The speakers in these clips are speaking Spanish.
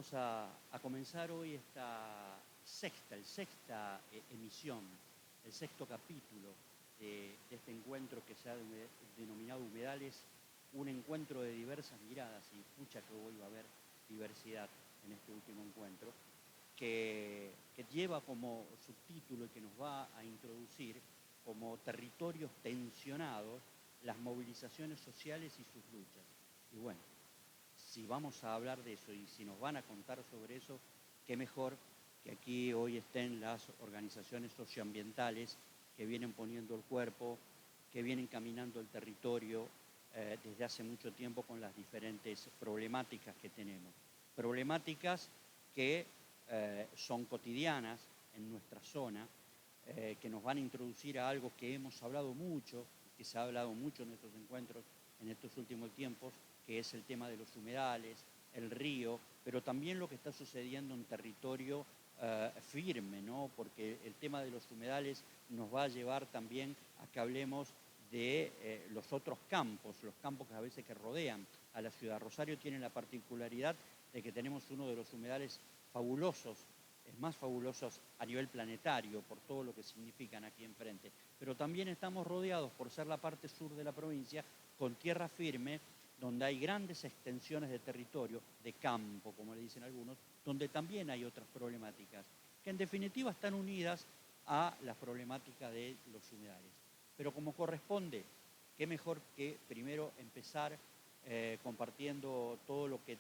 Vamos a comenzar hoy esta sexta emisión, el sexto capítulo de este encuentro que se ha denominado Humedales, un encuentro de diversas miradas, y pucha que hoy va a haber diversidad en este último encuentro, que lleva como subtítulo y que nos va a introducir como territorios tensionados las movilizaciones sociales y sus luchas. Y bueno, si vamos a hablar de eso y si nos van a contar sobre eso, qué mejor que aquí hoy estén las organizaciones socioambientales que vienen poniendo el cuerpo, que vienen caminando el territorio desde hace mucho tiempo con las diferentes problemáticas que tenemos. Problemáticas que son cotidianas en nuestra zona, que nos van a introducir a algo que hemos hablado mucho, que se ha hablado mucho en nuestros encuentros en estos últimos tiempos, que es el tema de los humedales, el río, pero también lo que está sucediendo en territorio firme, ¿no? Porque el tema de los humedales nos va a llevar también a que hablemos de los otros campos, los campos que a veces que rodean a la ciudad. Rosario tiene la particularidad de que tenemos uno de los humedales fabulosos, es más fabulosos a nivel planetario por todo lo que significan aquí enfrente, pero también estamos rodeados, por ser la parte sur de la provincia, con tierra firme, donde hay grandes extensiones de territorio, de campo, como le dicen algunos, donde también hay otras problemáticas, que en definitiva están unidas a las problemáticas de los humedales. Pero como corresponde, qué mejor que primero empezar compartiendo todo lo que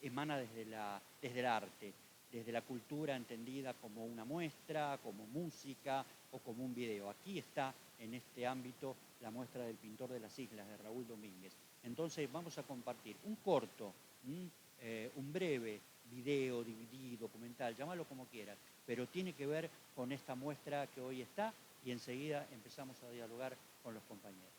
emana desde el arte, desde la cultura entendida como una muestra, como música o como un video. Aquí está en este ámbito la muestra del pintor de las islas, de Raúl Domínguez. Entonces vamos a compartir un corto, un breve video, DVD, documental, llámalo como quieras, pero tiene que ver con esta muestra que hoy está y enseguida empezamos a dialogar con los compañeros.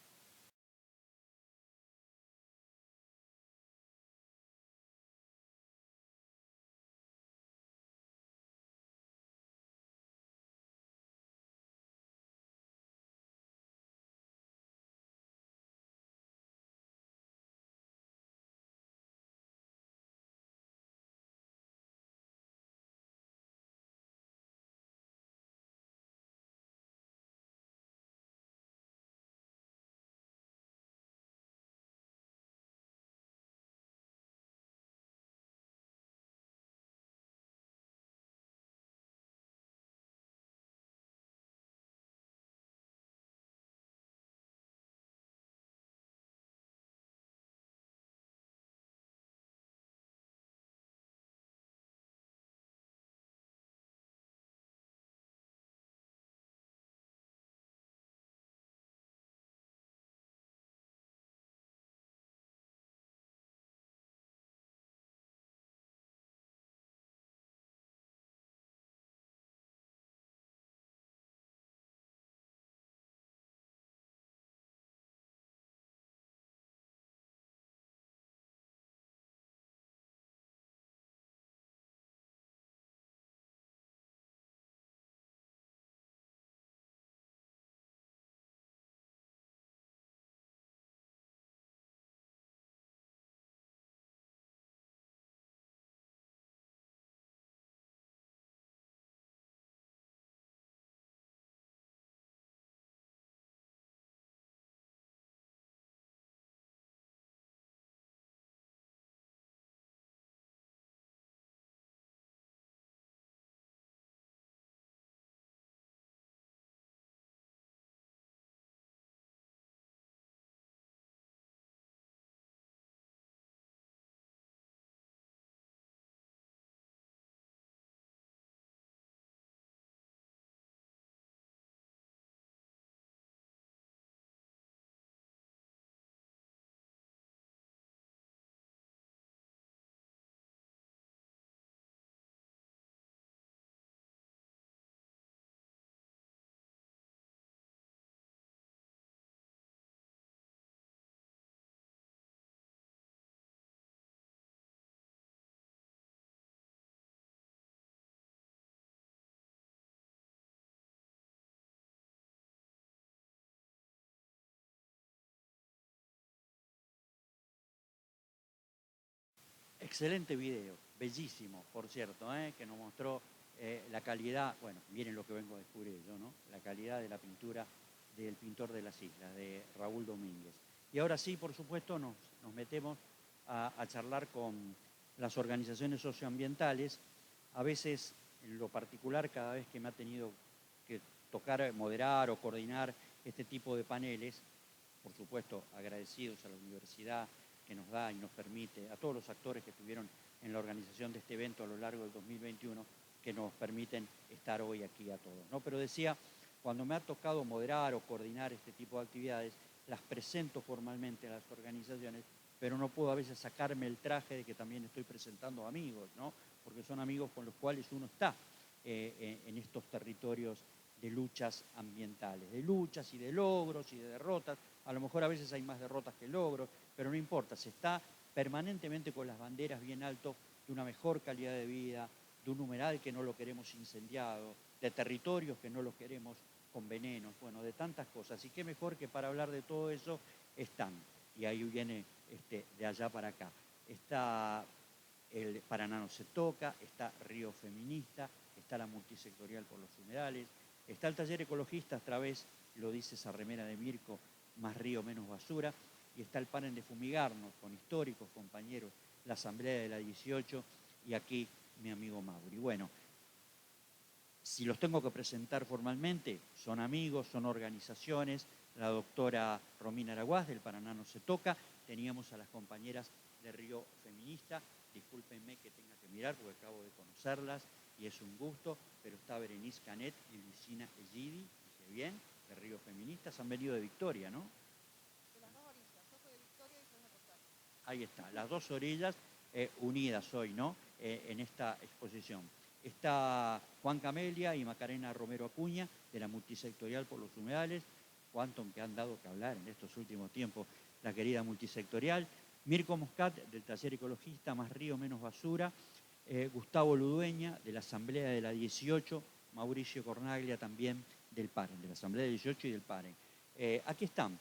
Excelente video. bellísimo, por cierto, que nos mostró la calidad, bueno, miren lo que vengo a descubrir yo, ¿no? La calidad de la pintura del pintor de las islas, de Raúl Domínguez. Y ahora sí, por supuesto, nos metemos a charlar con las organizaciones socioambientales. A veces, en lo particular, cada vez que me ha tenido que tocar moderar o coordinar este tipo de paneles, por supuesto agradecidos a la universidad que nos da y nos permite, a todos los actores que estuvieron en la organización de este evento a lo largo del 2021, que nos permiten estar hoy aquí a todos, ¿no? Pero decía, cuando me ha tocado moderar o coordinar este tipo de actividades, las presento formalmente a las organizaciones, pero no puedo a veces sacarme el traje de que también estoy presentando amigos, ¿no? Porque son amigos con los cuales uno está en estos territorios de luchas ambientales, de luchas y de logros y de derrotas. A lo mejor a veces hay más derrotas que logros, pero no importa, se está permanentemente con las banderas bien alto de una mejor calidad de vida, de un humedal que no lo queremos incendiado, de territorios que no los queremos con venenos, bueno, de tantas cosas. Y qué mejor que para hablar de todo eso están, y ahí viene de allá para acá. Está el Paraná no se toca, está Río Feminista, está la multisectorial por los humedales, está el taller ecologista a través, lo dice esa remera de Mirko, más río, menos basura, y está el panel de fumigarnos con históricos compañeros, la asamblea de la 18 y aquí mi amigo Mauri. Bueno, si los tengo que presentar formalmente, son amigos, son organizaciones, la doctora Romina Araguaz del Paraná no se toca, teníamos a las compañeras de Río Feminista, discúlpenme que tenga que mirar porque acabo de conocerlas y es un gusto, pero está Berenice Canet y Lucina Egidi, dije bien, de Río Feminista, se han venido de Victoria, ¿no? De las dos orillas, yo soy de Victoria y soy de Rosario. Ahí está, las dos orillas unidas hoy, ¿no? En esta exposición. Está Juan Camelia y Macarena Romero Acuña, de la multisectorial por los humedales, cuánto que han dado que hablar en estos últimos tiempos la querida multisectorial, Mirko Moscat, del taller ecologista, más río, menos basura, Gustavo Ludueña, de la Asamblea de la 18, Mauricio Cornaglia también del PAREN, de la Asamblea de 18 y del PAREN. Aquí están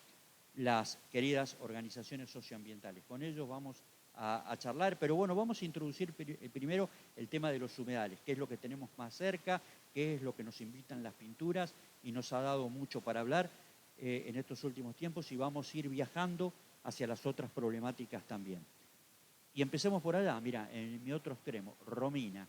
las queridas organizaciones socioambientales. Con ellos vamos a charlar, pero bueno, vamos a introducir primero el tema de los humedales, qué es lo que tenemos más cerca, qué es lo que nos invitan las pinturas y nos ha dado mucho para hablar en estos últimos tiempos y vamos a ir viajando hacia las otras problemáticas también. Y empecemos por allá, mira, en mi otro extremo, Romina,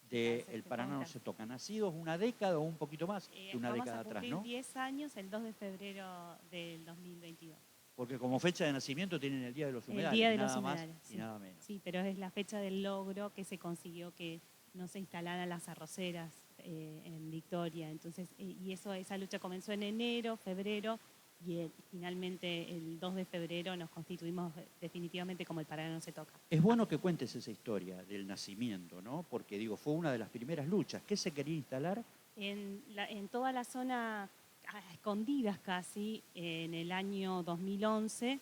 de El Paraná no se toca. Nacidos una década o un poquito más de una década atrás, ¿no? Vamos a cumplir 10 años el 2 de febrero del 2022. Porque como fecha de nacimiento tienen el Día de los Humedales, el Día de nada los más humedales, y sí. nada menos. Sí, pero es la fecha del logro que se consiguió que no se instalaran las arroceras en Victoria. Entonces, y esa lucha comenzó en enero, febrero, y finalmente el 2 de febrero nos constituimos definitivamente como El Paraná no se toca. Es bueno que cuentes esa historia del nacimiento, ¿no? Porque digo, fue una de las primeras luchas. ¿Qué se quería instalar? En toda la zona, a escondidas casi, en el año 2011,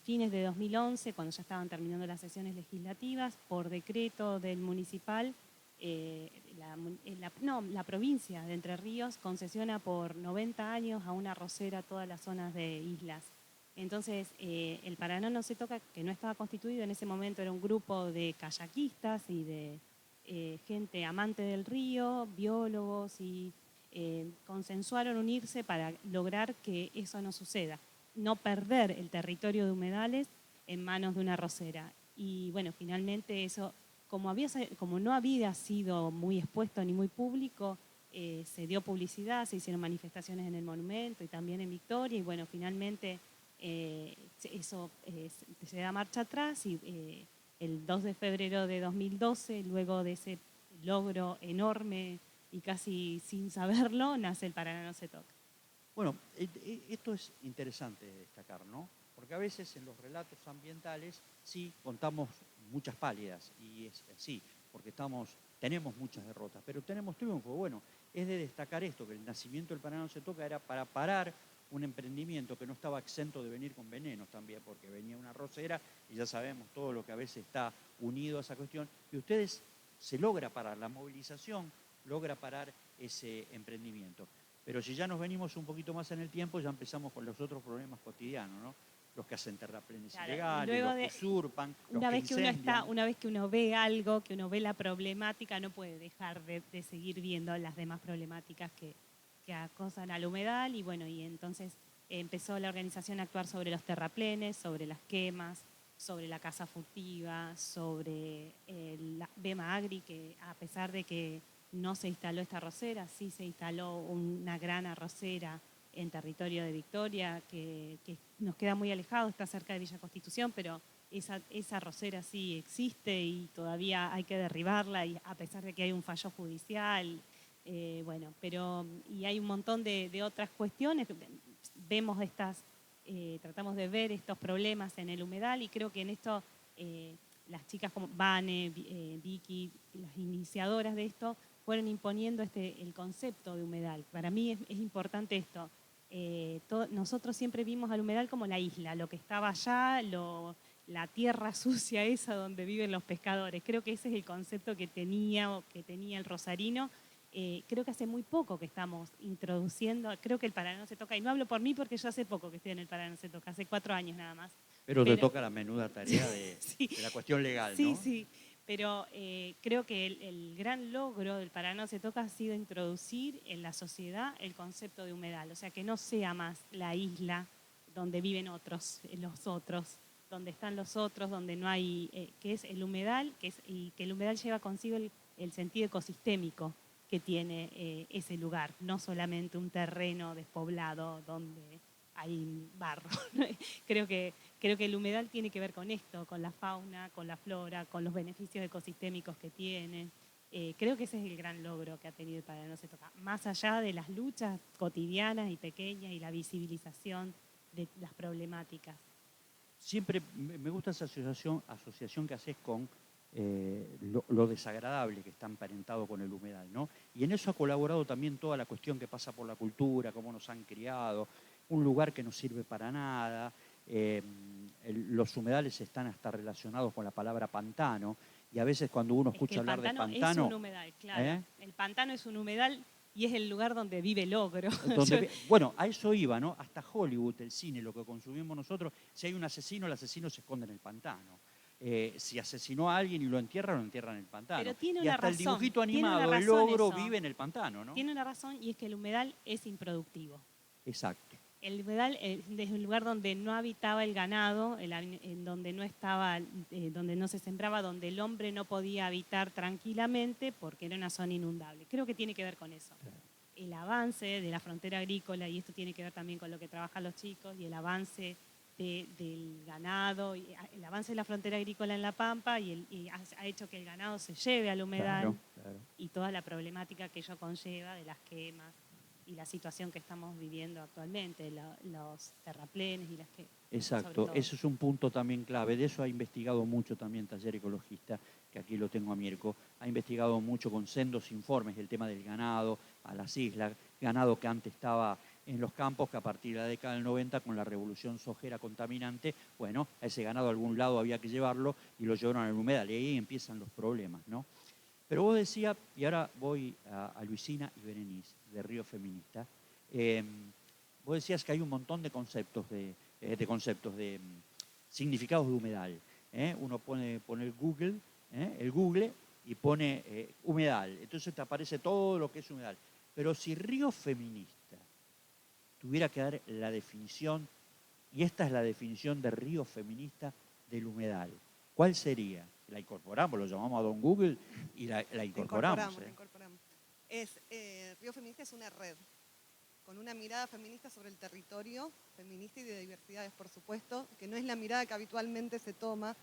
fines de 2011, cuando ya estaban terminando las sesiones legislativas, por decreto del municipal, la provincia de Entre Ríos concesiona por 90 años a una arrocera todas las zonas de islas. Entonces, el Paraná no se toca, que no estaba constituido en ese momento, era un grupo de kayakistas y de gente amante del río, biólogos, y consensuaron unirse para lograr que eso no suceda, no perder el territorio de humedales en manos de una arrocera. Y bueno, finalmente eso, como no había sido muy expuesto ni muy público, se dio publicidad, se hicieron manifestaciones en el monumento y también en Victoria, y bueno, finalmente eso se da marcha atrás y el 2 de febrero de 2012, luego de ese logro enorme y casi sin saberlo, nace El Paraná no se toca. Bueno, esto es interesante de destacar, ¿no? Porque a veces en los relatos ambientales sí contamos muchas pálidas, y es así, porque tenemos muchas derrotas, pero tenemos triunfos. Bueno, es de destacar esto, que el nacimiento del Paraná no se toca era para parar un emprendimiento que no estaba exento de venir con venenos también, porque venía una arrocera y ya sabemos todo lo que a veces está unido a esa cuestión, y ustedes se logra parar, la movilización logra parar ese emprendimiento. Pero si ya nos venimos un poquito más en el tiempo, ya empezamos con los otros problemas cotidianos, ¿no? los que hacen terraplenes Claro, y ilegales, luego los que de- usurpan, los Una que vez que uno incendian. una vez que uno ve algo, que uno ve la problemática, no puede dejar de seguir viendo las demás problemáticas que acosan al humedal y bueno, y entonces empezó la organización a actuar sobre los terraplenes, sobre las quemas, sobre la caza furtiva, sobre la Bema Agri, que a pesar de que no se instaló esta arrocera, sí se instaló una gran arrocera en territorio de Victoria, que nos queda muy alejado, está cerca de Villa Constitución, pero esa arrocera sí existe y todavía hay que derribarla, y a pesar de que hay un fallo judicial, bueno, pero y hay un montón de otras cuestiones. Vemos tratamos de ver estos problemas en el humedal y creo que en esto las chicas como Vane, Vicky, las iniciadoras de esto, fueron imponiendo el concepto de humedal. Para mí es importante esto. Nosotros siempre vimos al humedal como la isla, lo que estaba allá, la tierra sucia esa donde viven los pescadores. Creo que ese es el concepto que tenía el rosarino. Creo que hace muy poco que estamos introduciendo, creo que el Paraná no se toca, y no hablo por mí porque yo hace poco que estoy en el Paraná no se toca, hace 4 años nada más. Pero te toca la menuda tarea Sí, de la cuestión legal, sí, ¿no? sí. Pero creo que el gran logro del Paraná se toca ha sido introducir en la sociedad el concepto de humedal. O sea, que no sea más la isla donde viven los otros, donde están los otros, donde no hay, que es el humedal, y que el humedal lleva consigo el sentido ecosistémico que tiene ese lugar, no solamente un terreno despoblado donde hay barro. Creo que el humedal tiene que ver con esto, con la fauna, con la flora, con los beneficios ecosistémicos que tiene. Creo que ese es el gran logro que ha tenido el Paraná no se toca. Más allá de las luchas cotidianas y pequeñas y la visibilización de las problemáticas. Siempre me gusta esa asociación que haces con lo desagradable que está emparentado con el humedal, ¿no? Y en eso ha colaborado también toda la cuestión que pasa por la cultura, cómo nos han criado, un lugar que no sirve para nada. Los humedales están hasta relacionados con la palabra pantano, y a veces cuando uno escucha hablar de pantano... Es un humedal, claro. El pantano es un humedal y es el lugar donde vive el ogro. Bueno, a eso iba, ¿no? Hasta Hollywood, el cine, lo que consumimos nosotros, si hay un asesino, el asesino se esconde en el pantano. Si asesinó a alguien y lo entierra en el pantano. Pero tiene y una hasta razón, el dibujito animado, el ogro vive en el pantano, ¿no? Tiene una razón, y es que el humedal es improductivo. Exacto. El humedal es un lugar donde no habitaba el ganado, en donde no estaba, donde no se sembraba, donde el hombre no podía habitar tranquilamente porque era una zona inundable. Creo que tiene que ver con eso. Claro. El avance de la frontera agrícola, y esto tiene que ver también con lo que trabajan los chicos, y el avance del ganado, y el avance de la frontera agrícola en La Pampa, y ha hecho que el ganado se lleve al humedal, claro. Y toda la problemática que ello conlleva de las quemas y la situación que estamos viviendo actualmente, los terraplenes y las que... Exacto, ese es un punto también clave. De eso ha investigado mucho también Taller Ecologista, que aquí lo tengo a Mirko. Ha investigado mucho con sendos informes el tema del ganado a las islas, ganado que antes estaba en los campos, que a partir de la década del 90, con la revolución sojera contaminante, bueno, a ese ganado a algún lado había que llevarlo y lo llevaron al humedal, y ahí empiezan los problemas, ¿no? Pero vos decías, y ahora voy a Luisina y Berenice, de Río Feminista, vos decías que hay un montón de conceptos de significados de humedal. Uno pone el Google y pone humedal. Entonces te aparece todo lo que es humedal. Pero si Río Feminista tuviera que dar la definición, y esta es la definición de Río Feminista del humedal, ¿cuál sería? La incorporamos, lo llamamos a Don Google y la incorporamos. La incorporamos. Río Feminista es una red con una mirada feminista sobre el territorio, feminista y de diversidades, por supuesto, que no es la mirada que habitualmente se toma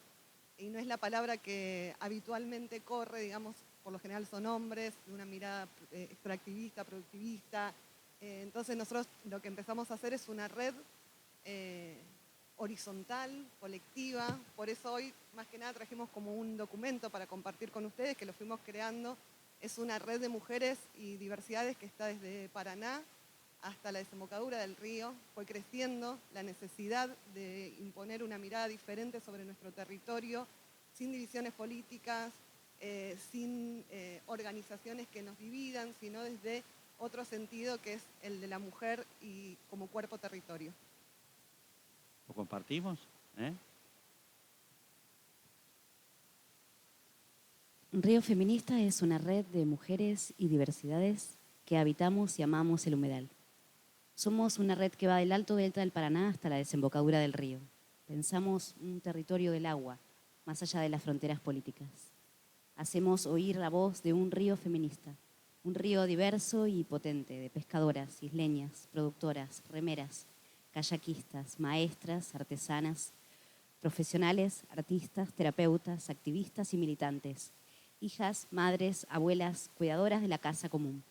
y no es la palabra que habitualmente corre, digamos, por lo general son hombres, de una mirada extractivista, productivista. Entonces nosotros lo que empezamos a hacer es una red horizontal, colectiva, por eso hoy más que nada trajimos como un documento para compartir con ustedes, que lo fuimos creando. Es una red de mujeres y diversidades que está desde Paraná hasta la desembocadura del río. Fue creciendo la necesidad de imponer una mirada diferente sobre nuestro territorio, sin divisiones políticas, sin organizaciones que nos dividan, sino desde otro sentido que es el de la mujer y como cuerpo territorio. ¿Lo compartimos? ¿Eh? Río Feminista es una red de mujeres y diversidades que habitamos y amamos el humedal. Somos una red que va del Alto Delta del Paraná hasta la desembocadura del río. Pensamos un territorio del agua, más allá de las fronteras políticas. Hacemos oír la voz de un río feminista, un río diverso y potente de pescadoras, isleñas, productoras, remeras, kayakistas, maestras, artesanas, profesionales, artistas, terapeutas, activistas y militantes, hijas, madres, abuelas, cuidadoras de la casa común.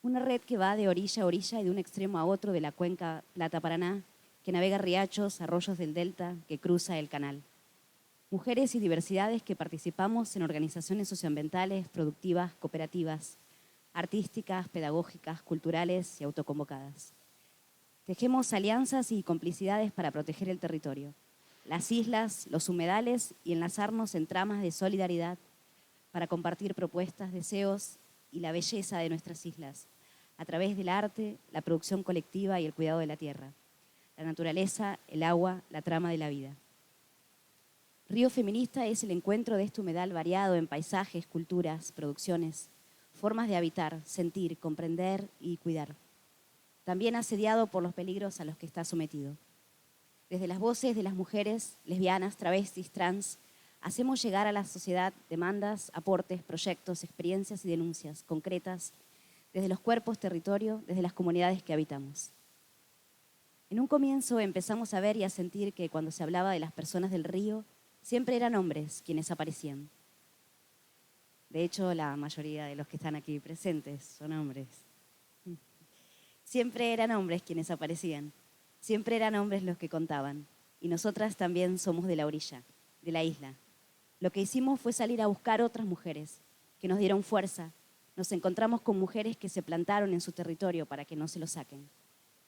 Una red que va de orilla a orilla y de un extremo a otro de la cuenca Plata-Paraná, que navega riachos, arroyos del delta, que cruza el canal. Mujeres y diversidades que participamos en organizaciones socioambientales, productivas, cooperativas, artísticas, pedagógicas, culturales y autoconvocadas. Tejemos alianzas y complicidades para proteger el territorio, las islas, los humedales y enlazarnos en tramas de solidaridad para compartir propuestas, deseos y la belleza de nuestras islas, a través del arte, la producción colectiva y el cuidado de la tierra, la naturaleza, el agua, la trama de la vida. Río Feminista es el encuentro de este humedal variado en paisajes, culturas, producciones, formas de habitar, sentir, comprender y cuidar. También asediado por los peligros a los que está sometido. Desde las voces de las mujeres, lesbianas, travestis, trans, hacemos llegar a la sociedad demandas, aportes, proyectos, experiencias y denuncias concretas desde los cuerpos, territorio, desde las comunidades que habitamos. En un comienzo empezamos a ver y a sentir que cuando se hablaba de las personas del río, siempre eran hombres quienes aparecían. De hecho, la mayoría de los que están aquí presentes son hombres. Siempre eran hombres quienes aparecían, siempre eran hombres los que contaban. Y nosotras también somos de la orilla, de la isla. Lo que hicimos fue salir a buscar otras mujeres que nos dieron fuerza. Nos encontramos con mujeres que se plantaron en su territorio para que no se lo saquen.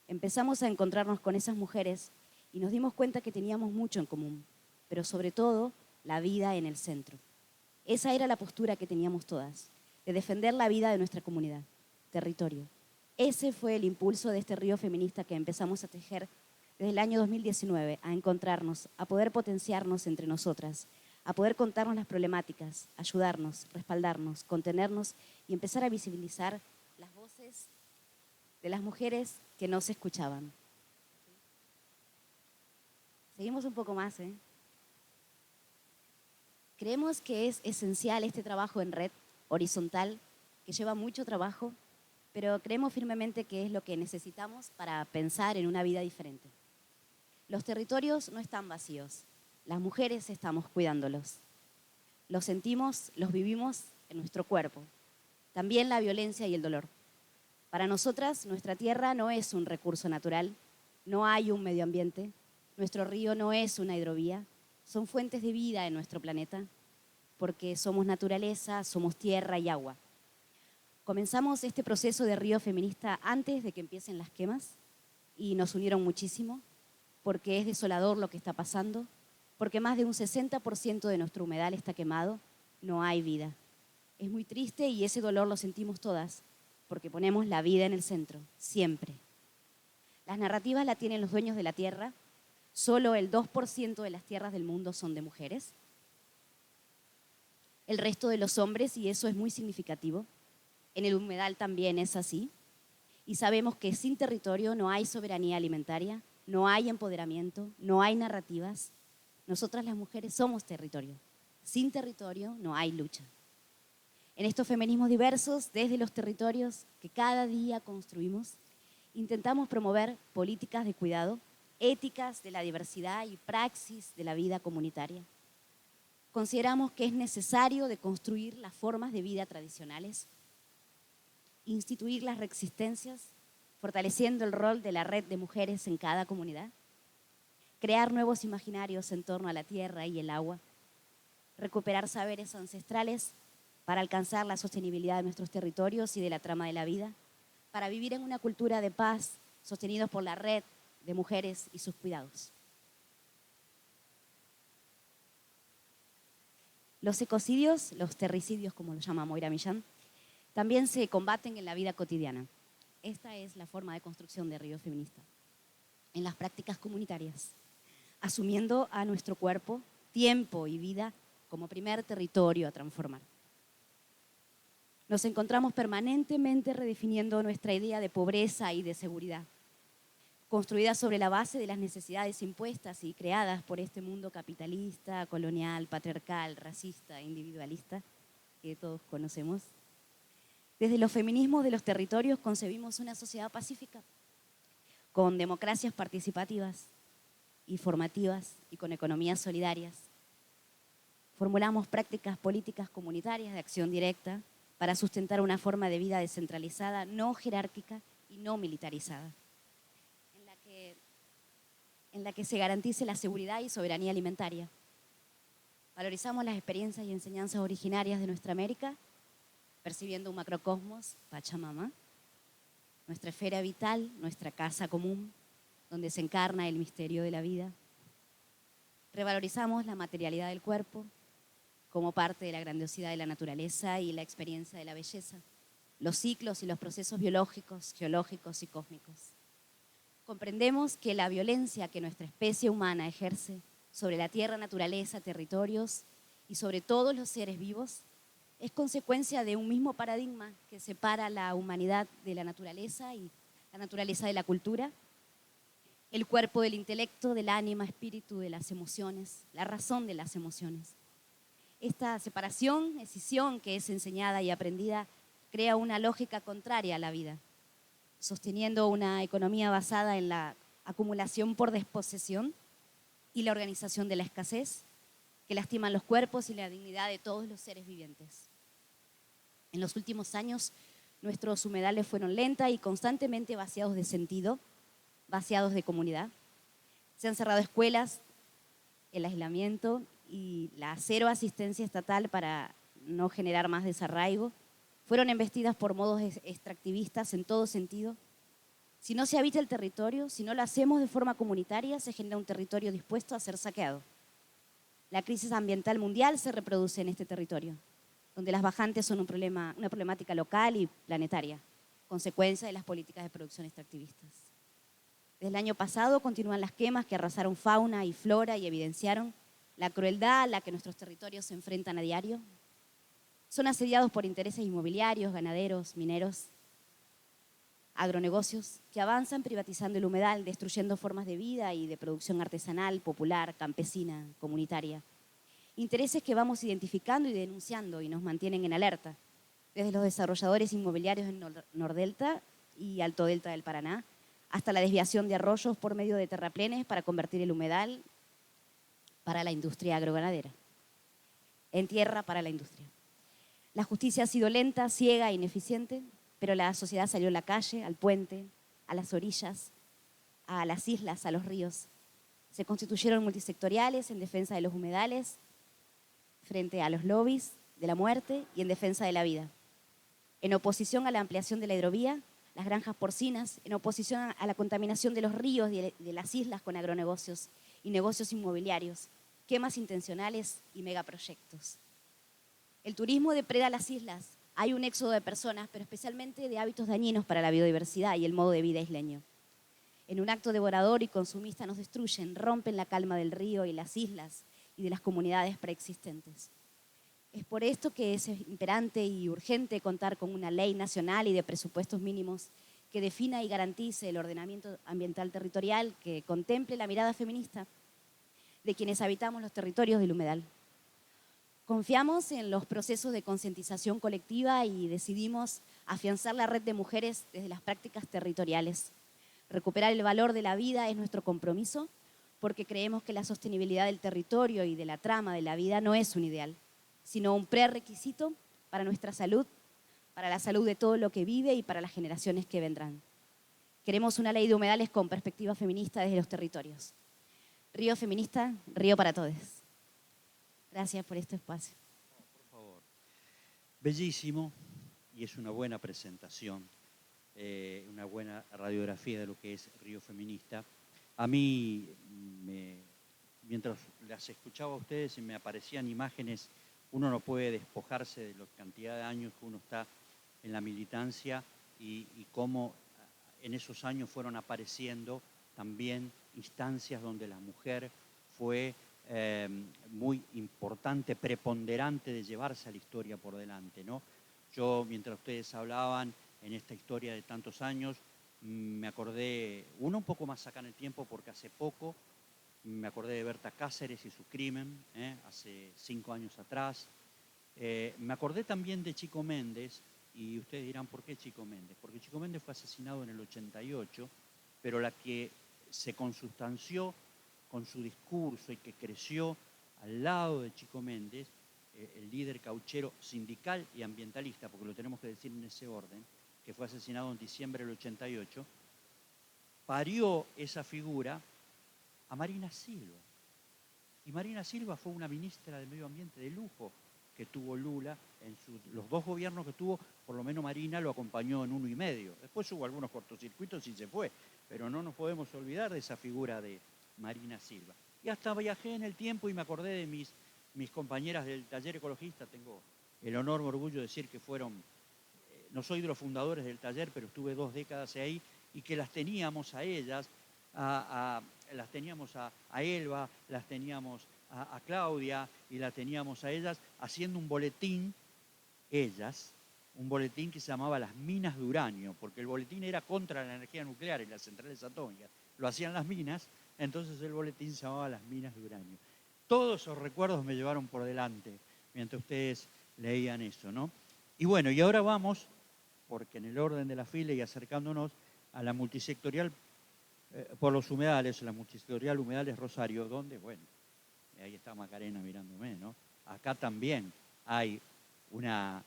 Empezamos a encontrarnos con esas mujeres y nos dimos cuenta que teníamos mucho en común, pero sobre todo la vida en el centro. Esa era la postura que teníamos todas, de defender la vida de nuestra comunidad, territorio. Ese fue el impulso de este río feminista que empezamos a tejer desde el año 2019, a encontrarnos, a poder potenciarnos entre nosotras, a poder contarnos las problemáticas, ayudarnos, respaldarnos, contenernos y empezar a visibilizar las voces de las mujeres que no se escuchaban. Seguimos un poco más, ¿eh? Creemos que es esencial este trabajo en red, horizontal, que lleva mucho trabajo, pero creemos firmemente que es lo que necesitamos para pensar en una vida diferente. Los territorios no están vacíos, las mujeres estamos cuidándolos. Los sentimos, los vivimos en nuestro cuerpo. También la violencia y el dolor. Para nosotras, nuestra tierra no es un recurso natural, no hay un medio ambiente, nuestro río no es una hidrovía, son fuentes de vida en nuestro planeta, porque somos naturaleza, somos tierra y agua. Comenzamos este proceso de río feminista antes de que empiecen las quemas y nos unieron muchísimo, porque es desolador lo que está pasando, porque más de un 60% de nuestro humedal está quemado, no hay vida. Es muy triste y ese dolor lo sentimos todas, porque ponemos la vida en el centro, siempre. Las narrativas la tienen los dueños de la tierra, solo el 2% de las tierras del mundo son de mujeres, el resto de los hombres, y eso es muy significativo. En el humedal también es así, y sabemos que sin territorio no hay soberanía alimentaria, no hay empoderamiento, no hay narrativas. Nosotras las mujeres somos territorio. Sin territorio no hay lucha. En estos feminismos diversos, desde los territorios que cada día construimos, intentamos promover políticas de cuidado, éticas de la diversidad y praxis de la vida comunitaria. Consideramos que es necesario deconstruir las formas de vida tradicionales, instituir las reexistencias, fortaleciendo el rol de la red de mujeres en cada comunidad, crear nuevos imaginarios en torno a la tierra y el agua, recuperar saberes ancestrales para alcanzar la sostenibilidad de nuestros territorios y de la trama de la vida, para vivir en una cultura de paz sostenidos por la red de mujeres y sus cuidados. Los ecocidios, los terricidios, como lo llama Moira Millán, también se combaten en la vida cotidiana. Esta es la forma de construcción de Río Feminista, en las prácticas comunitarias. asumiendo a nuestro cuerpo, tiempo y vida como primer territorio a transformar. Nos encontramos permanentemente redefiniendo nuestra idea de pobreza y de seguridad, construida sobre la base de las necesidades impuestas y creadas por este mundo capitalista, colonial, patriarcal, racista, individualista, que todos conocemos. Desde los feminismos de los territorios concebimos una sociedad pacífica, con democracias participativas y formativas y con economías solidarias. Formulamos prácticas políticas comunitarias de acción directa para sustentar una forma de vida descentralizada, no jerárquica y no militarizada, en la que se garantice la seguridad y soberanía alimentaria. Valorizamos las experiencias y enseñanzas originarias de nuestra América, percibiendo un macrocosmos, Pachamama, nuestra esfera vital, nuestra casa común, donde se encarna el misterio de la vida. Revalorizamos la materialidad del cuerpo como parte de la grandiosidad de la naturaleza y la experiencia de la belleza, los ciclos y los procesos biológicos, geológicos y cósmicos. Comprendemos que la violencia que nuestra especie humana ejerce sobre la tierra, naturaleza, territorios y sobre todos los seres vivos es consecuencia de un mismo paradigma que separa la humanidad de la naturaleza y la naturaleza de la cultura, el cuerpo del intelecto, del ánima, espíritu, de las emociones, la razón de las emociones. Esta separación, escisión que es enseñada y aprendida, crea una lógica contraria a la vida, sosteniendo una economía basada en la acumulación por desposesión y la organización de la escasez, que lastiman los cuerpos y la dignidad de todos los seres vivientes. En los últimos años, nuestros humedales fueron lenta y constantemente vaciados de sentido, vaciados de comunidad. Se han cerrado escuelas, el aislamiento y la cero asistencia estatal para no generar más desarraigo fueron embestidas por modos extractivistas en todo sentido. Si no se habita el territorio, si no lo hacemos de forma comunitaria, se genera un territorio dispuesto a ser saqueado. La crisis ambiental mundial se reproduce en este territorio, donde las bajantes son una problemática local y planetaria, consecuencia de las políticas de producción extractivistas. Desde el año pasado continúan las quemas que arrasaron fauna y flora y evidenciaron la crueldad a la que nuestros territorios se enfrentan a diario. Son asediados por intereses inmobiliarios, ganaderos, mineros, agronegocios que avanzan privatizando el humedal, destruyendo formas de vida y de producción artesanal, popular, campesina, comunitaria. Intereses que vamos identificando y denunciando y nos mantienen en alerta, desde los desarrolladores inmobiliarios en Nordelta y Alto Delta del Paraná, hasta la desviación de arroyos por medio de terraplenes para convertir el humedal para la industria agroganadera, en tierra para la industria. La justicia ha sido lenta, ciega e ineficiente, pero la sociedad salió a la calle, al puente, a las orillas, a las islas, a los ríos. Se constituyeron multisectoriales en defensa de los humedales, frente a los lobbies de la muerte y en defensa de la vida. En oposición a la ampliación de la hidrovía, las granjas porcinas, en oposición a la contaminación de los ríos y de las islas con agronegocios y negocios inmobiliarios, quemas intencionales y megaproyectos. El turismo depreda las islas. Hay un éxodo de personas, pero especialmente de hábitos dañinos para la biodiversidad y el modo de vida isleño. En un acto devorador y consumista nos destruyen, rompen la calma del río y las islas y de las comunidades preexistentes. Es por esto que es imperante y urgente contar con una ley nacional y de presupuestos mínimos que defina y garantice el ordenamiento ambiental territorial, que contemple la mirada feminista de quienes habitamos los territorios del humedal. Confiamos en los procesos de concientización colectiva y decidimos afianzar la red de mujeres desde las prácticas territoriales. Recuperar el valor de la vida es nuestro compromiso, porque creemos que la sostenibilidad del territorio y de la trama de la vida no es un ideal, sino un prerequisito para nuestra salud, para la salud de todo lo que vive y para las generaciones que vendrán. Queremos una ley de humedales con perspectiva feminista desde los territorios. Río feminista, río para todos. Gracias por este espacio. Por favor. Bellísimo, y es una buena presentación, una buena radiografía de lo que es Río Feminista. A mí, mientras las escuchaba a ustedes, me aparecían imágenes. Uno no puede despojarse de la cantidad de años que uno está en la militancia y cómo en esos años fueron apareciendo también instancias donde la mujer fue muy importante, preponderante de llevarse a la historia por delante, ¿no? Yo, mientras ustedes hablaban en esta historia de tantos años, me acordé, uno un poco más acá en el tiempo, porque hace poco me acordé de Berta Cáceres y su crimen, hace 5 años atrás. Me acordé también de Chico Méndez, y ustedes dirán, ¿por qué Chico Méndez? Porque Chico Méndez fue asesinado en el 88, pero la que se consustanció con su discurso y que creció al lado de Chico Méndez, el líder cauchero sindical y ambientalista, porque lo tenemos que decir en ese orden, que fue asesinado en diciembre del 88, parió esa figura a Marina Silva. Y Marina Silva fue una ministra del Medio Ambiente de lujo que tuvo Lula en los 2 gobiernos que tuvo. Por lo menos Marina lo acompañó en 1 y medio. Después hubo algunos cortocircuitos y se fue, pero no nos podemos olvidar de esa figura de Marina Silva. Y hasta viajé en el tiempo y me acordé de mis compañeras del taller ecologista. Tengo el honor, me orgullo de decir que fueron, no soy de los fundadores del taller, pero estuve 2 décadas ahí, y que las teníamos a ellas, las teníamos a Elba, las teníamos a Claudia, y las teníamos a ellas haciendo un boletín, un boletín que se llamaba Las Minas de Uranio, porque el boletín era contra la energía nuclear y las centrales atómicas. Lo hacían las minas, entonces el boletín se llamaba Las Minas de Uranio. Todos esos recuerdos me llevaron por delante mientras ustedes leían eso, ¿no? Y bueno, y ahora vamos, porque en el orden de la fila y acercándonos a la multisectorial por los humedales, la multisectorial Humedales Rosario, donde, bueno, ahí está Macarena mirándome, ¿no? Acá también hay una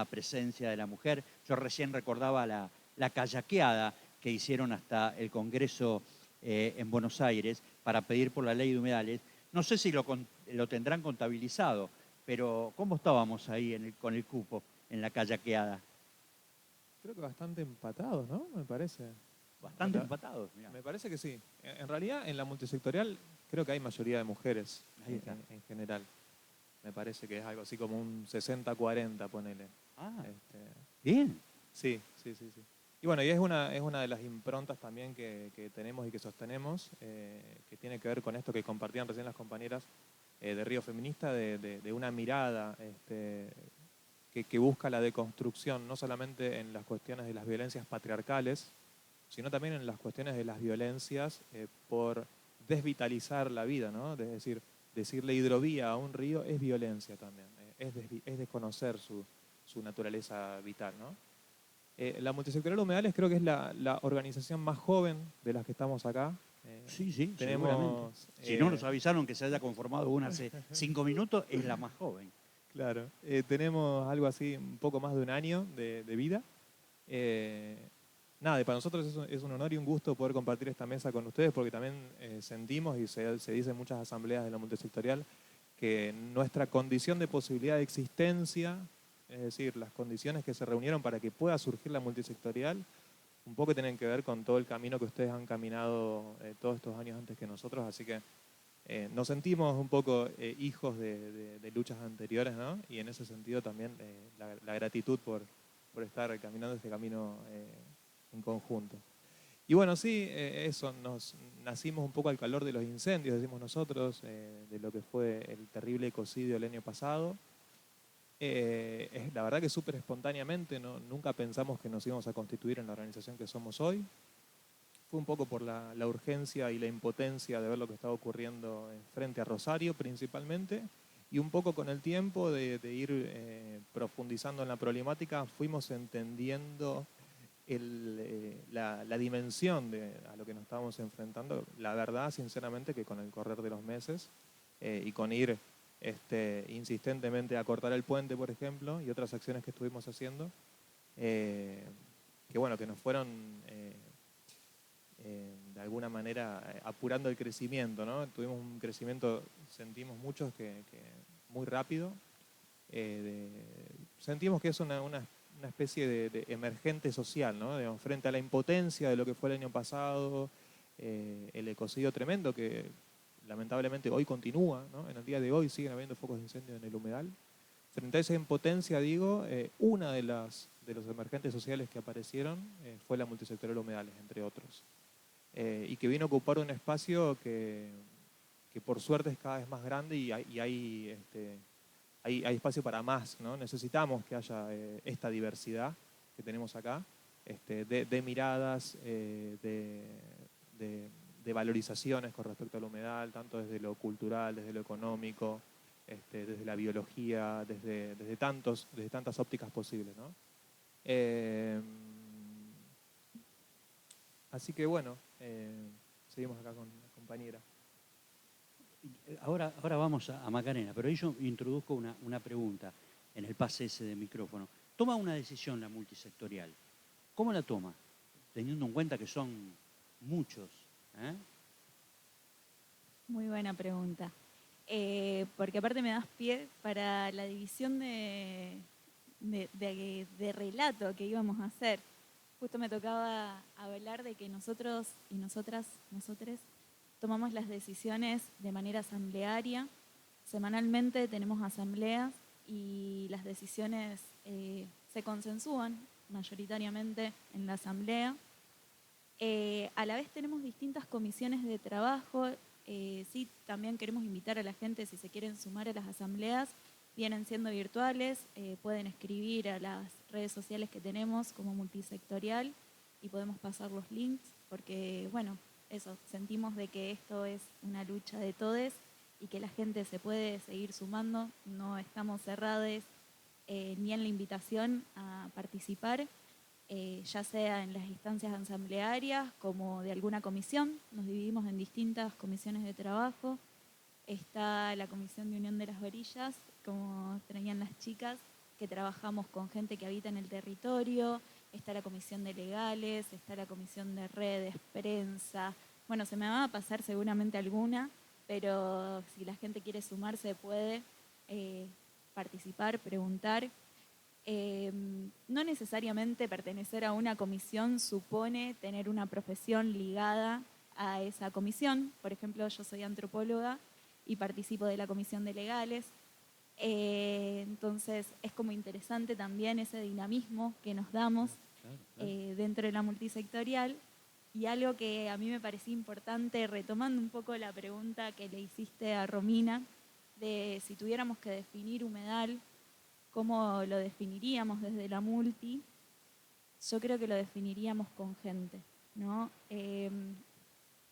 presencia de la mujer. Yo recién recordaba la kayakeada que hicieron hasta el Congreso en Buenos Aires para pedir por la ley de humedales. No sé si lo tendrán contabilizado, pero ¿cómo estábamos ahí con el cupo en la kayakeada? Creo que bastante empatados, ¿no? Me parece. Bastante empatados, mirá. Me parece que sí. En realidad, en la multisectorial creo que hay mayoría de mujeres en general. Me parece que es algo así como un 60-40, ponele. Bien. Sí. Y bueno, y es una de las improntas también que tenemos y que sostenemos, que tiene que ver con esto que compartían recién las compañeras de Río Feminista, de una mirada que busca la deconstrucción, no solamente en las cuestiones de las violencias patriarcales, sino también en las cuestiones de las violencias por desvitalizar la vida, ¿no? Es decir, decirle hidrovía a un río es violencia también, es desconocer su naturaleza vital, ¿no? La Multisectorial Humedales creo que es la organización más joven de las que estamos acá. Sí, tenemos, seguramente. Si no nos avisaron que se haya conformado una hace 5 minutos, es la más joven. Claro, tenemos algo así, un poco más de 1 año de vida. Nada, y para nosotros es un honor y un gusto poder compartir esta mesa con ustedes, porque también sentimos, y se dice en muchas asambleas de la multisectorial, que nuestra condición de posibilidad de existencia, es decir, las condiciones que se reunieron para que pueda surgir la multisectorial, un poco tienen que ver con todo el camino que ustedes han caminado todos estos años antes que nosotros, así que nos sentimos un poco hijos de luchas anteriores, ¿no? Y en ese sentido también la gratitud por estar caminando este camino en conjunto. Y bueno, sí, eso, nacimos un poco al calor de los incendios, decimos nosotros, de lo que fue el terrible ecocidio el año pasado. La verdad que súper espontáneamente, nunca pensamos que nos íbamos a constituir en la organización que somos hoy. Fue un poco por la urgencia y la impotencia de ver lo que estaba ocurriendo frente a Rosario principalmente, y un poco con el tiempo de ir profundizando en la problemática, fuimos entendiendo la dimensión a lo que nos estábamos enfrentando. La verdad, sinceramente, que con el correr de los meses y con ir insistentemente a cortar el puente, por ejemplo, y otras acciones que estuvimos haciendo, que bueno, que nos fueron de alguna manera apurando el crecimiento, ¿no? Tuvimos un crecimiento, sentimos muchos que muy rápido. Sentimos que es una especie de emergente social, ¿no? Digamos, frente a la impotencia de lo que fue el año pasado, el ecocidio tremendo que lamentablemente hoy continúa, ¿no? En el día de hoy siguen habiendo focos de incendio en el humedal. Frente a esa impotencia, digo, una de los emergentes sociales que aparecieron fue la multisectorial Humedales, entre otros, y que vino a ocupar un espacio que que por suerte es cada vez más grande y hay espacio para más, ¿no? Necesitamos que haya esta diversidad que tenemos acá, de miradas, de valorizaciones con respecto al humedal, tanto desde lo cultural, desde lo económico, desde la biología, desde tantas ópticas posibles, ¿no? Así que bueno, seguimos acá con la compañera. Ahora vamos a Macarena, pero ahí yo introduzco una pregunta en el pase ese de micrófono. Toma una decisión la multisectorial. ¿Cómo la toma? Teniendo en cuenta que son muchos. Muy buena pregunta. Porque aparte me das pie para la división de relato que íbamos a hacer. Justo me tocaba hablar de que nosotros y nosotres tomamos las decisiones de manera asamblearia. Semanalmente tenemos asambleas y las decisiones se consensúan mayoritariamente en la asamblea. A la vez tenemos distintas comisiones de trabajo. Sí, también queremos invitar a la gente, si se quieren sumar a las asambleas, vienen siendo virtuales, pueden escribir a las redes sociales que tenemos como multisectorial y podemos pasar los links, porque bueno, eso, sentimos de que esto es una lucha de todes y que la gente se puede seguir sumando, no estamos cerrados ni en la invitación a participar, ya sea en las instancias asamblearias como de alguna comisión. Nos dividimos en distintas comisiones de trabajo. Está la Comisión de Unión de las Orillas, como traían las chicas, que trabajamos con gente que habita en el territorio. Está la Comisión de Legales, está la Comisión de Redes, Prensa. Bueno, se me va a pasar seguramente alguna, pero si la gente quiere sumarse puede participar, preguntar. No necesariamente pertenecer a una comisión supone tener una profesión ligada a esa comisión. Por ejemplo, yo soy antropóloga y participo de la Comisión de Legales. Entonces es como interesante también ese dinamismo que nos damos dentro de la multisectorial. Y algo que a mí me parecía importante, retomando un poco la pregunta que le hiciste a Romina, de si tuviéramos que definir humedal, ¿cómo lo definiríamos desde la multi? Yo creo que lo definiríamos con gente, ¿no?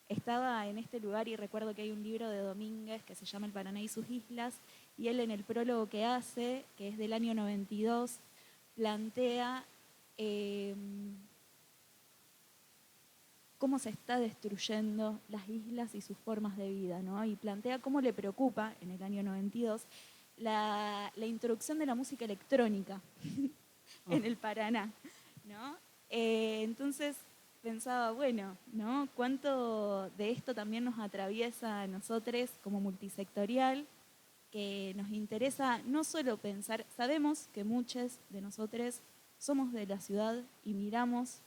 Estaba en este lugar y recuerdo que hay un libro de Domínguez que se llama El Paraná y sus islas, y él en el prólogo que hace, que es del año 92, plantea cómo se está destruyendo las islas y sus formas de vida, ¿no? Y plantea cómo le preocupa, en el año 92, la introducción de la música electrónica en el Paraná, ¿no? Entonces pensaba, bueno, ¿no? ¿Cuánto de esto también nos atraviesa a nosotros como multisectorial? Que nos interesa no solo pensar, sabemos que muchos de nosotros somos de la ciudad y miramos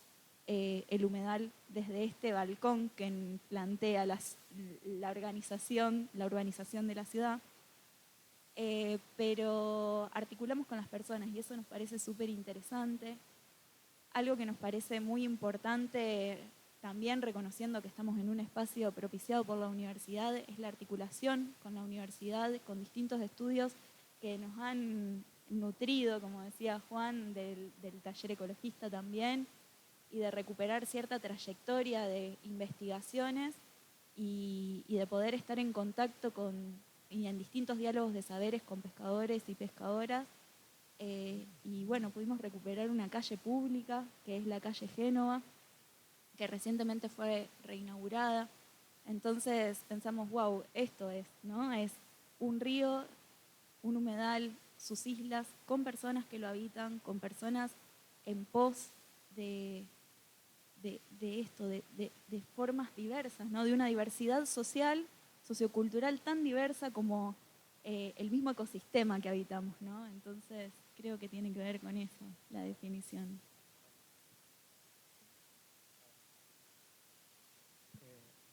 el humedal desde este balcón que plantea la urbanización de la ciudad, pero articulamos con las personas y eso nos parece súper interesante. Algo que nos parece muy importante, también reconociendo que estamos en un espacio propiciado por la universidad, es la articulación con la universidad, con distintos estudios que nos han nutrido, como decía Juan, del taller ecologista también, y de recuperar cierta trayectoria de investigaciones y de poder estar en contacto y en distintos diálogos de saberes con pescadores y pescadoras. Y bueno, pudimos recuperar una calle pública, que es la calle Génova, que recientemente fue reinaugurada. Entonces pensamos, wow, esto es, ¿no? Es un río, un humedal, sus islas, con personas que lo habitan, con personas en pos de esto, de formas diversas, ¿no? De una diversidad social, sociocultural tan diversa como el mismo ecosistema que habitamos, ¿no? Entonces creo que tiene que ver con eso, la definición.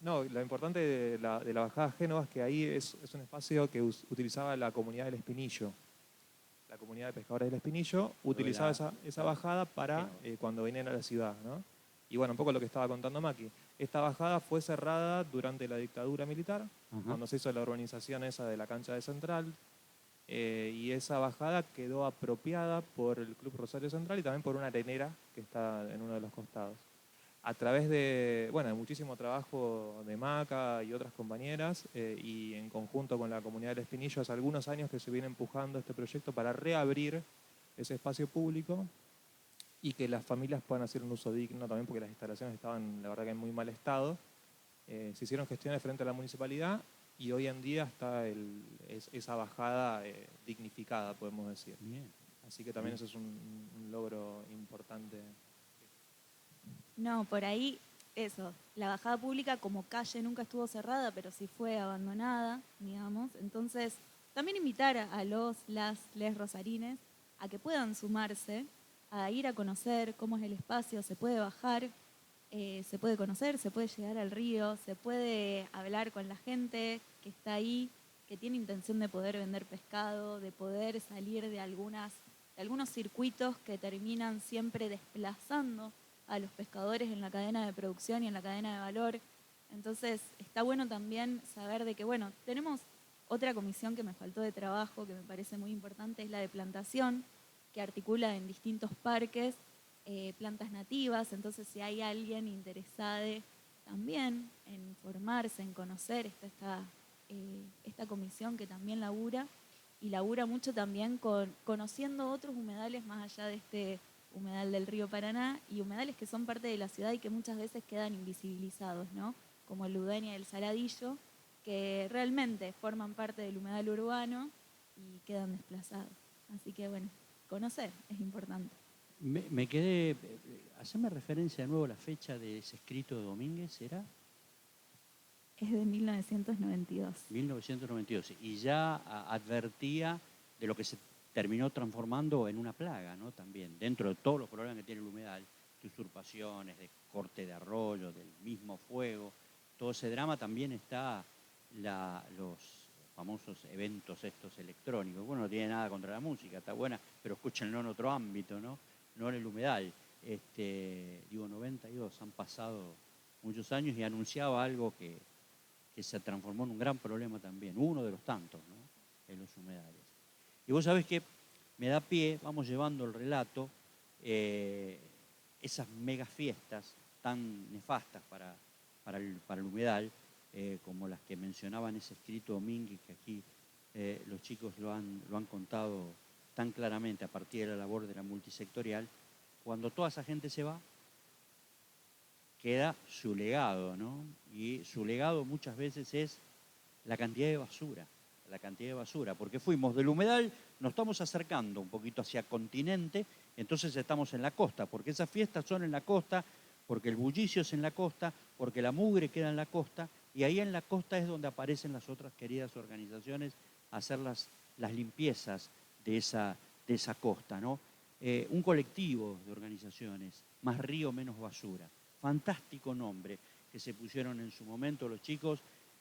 No, lo importante de la bajada Génova es que ahí es un espacio que utilizaba la comunidad del Espinillo. La comunidad de pescadores del Espinillo utilizaba esa bajada para cuando venían a la ciudad, ¿no? Y bueno, un poco lo que estaba contando Maki. Esta bajada fue cerrada durante la dictadura militar, cuando se hizo la urbanización esa de la cancha de Central, y esa bajada quedó apropiada por el Club Rosario Central y también por una arenera que está en uno de los costados. A través de, bueno, de muchísimo trabajo de Maca y otras compañeras, y en conjunto con la comunidad del Espinillo, hace algunos años que se viene empujando este proyecto para reabrir ese espacio público y que las familias puedan hacer un uso digno también, porque las instalaciones estaban, la verdad, que en muy mal estado. Se hicieron gestiones frente a la municipalidad y hoy en día está esa bajada dignificada, podemos decir. Bien. Así que también eso es un logro importante. No, por ahí, eso, la bajada pública como calle nunca estuvo cerrada, pero sí fue abandonada, digamos. Entonces, también invitar a les rosarines a que puedan sumarse, a ir a conocer cómo es el espacio, se puede bajar, se puede conocer, se puede llegar al río, se puede hablar con la gente que está ahí, que tiene intención de poder vender pescado, de poder salir de algunos circuitos que terminan siempre desplazando a los pescadores en la cadena de producción y en la cadena de valor. Entonces, está bueno también saber de que, bueno, tenemos otra comisión que me faltó de trabajo, que me parece muy importante, es la de plantación, que articula en distintos parques plantas nativas. Entonces, si hay alguien interesado también en formarse, en conocer, esta comisión que también labura, y labura mucho también conociendo otros humedales más allá de este humedal del río Paraná, y humedales que son parte de la ciudad y que muchas veces quedan invisibilizados, ¿no? Como el Ludueña y el Saladillo, que realmente forman parte del humedal urbano y quedan desplazados. Así que bueno, conocer es importante. Me quedé, haceme referencia de nuevo a la fecha de ese escrito de Domínguez, ¿era? Es de 1992. 1992, y ya advertía de lo que se terminó transformando en una plaga, ¿no? También, dentro de todos los problemas que tiene el humedal, de usurpaciones, de corte de arroyo, del mismo fuego, todo ese drama, también está los famosos eventos estos electrónicos. Bueno, no tiene nada contra la música, está buena, pero escúchenlo en otro ámbito, ¿no? No en el humedal. 92, han pasado muchos años y anunciaba algo que se transformó en un gran problema también, uno de los tantos, ¿no? En los humedales. Y vos sabés que me da pie, vamos llevando el relato, esas mega fiestas tan nefastas para el humedal, como las que mencionaba en ese escrito Domínguez, que aquí los chicos lo han contado tan claramente a partir de la labor de la multisectorial. Cuando toda esa gente se va, queda su legado, ¿no? Y su legado muchas veces es la cantidad de basura, porque fuimos del humedal, nos estamos acercando un poquito hacia continente, entonces estamos en la costa, porque esas fiestas son en la costa, porque el bullicio es en la costa, porque la mugre queda en la costa, y ahí en la costa es donde aparecen las otras queridas organizaciones a hacer las limpiezas de esa costa, ¿no? Un colectivo de organizaciones, Más Río, Menos Basura. Fantástico nombre que se pusieron en su momento los chicos,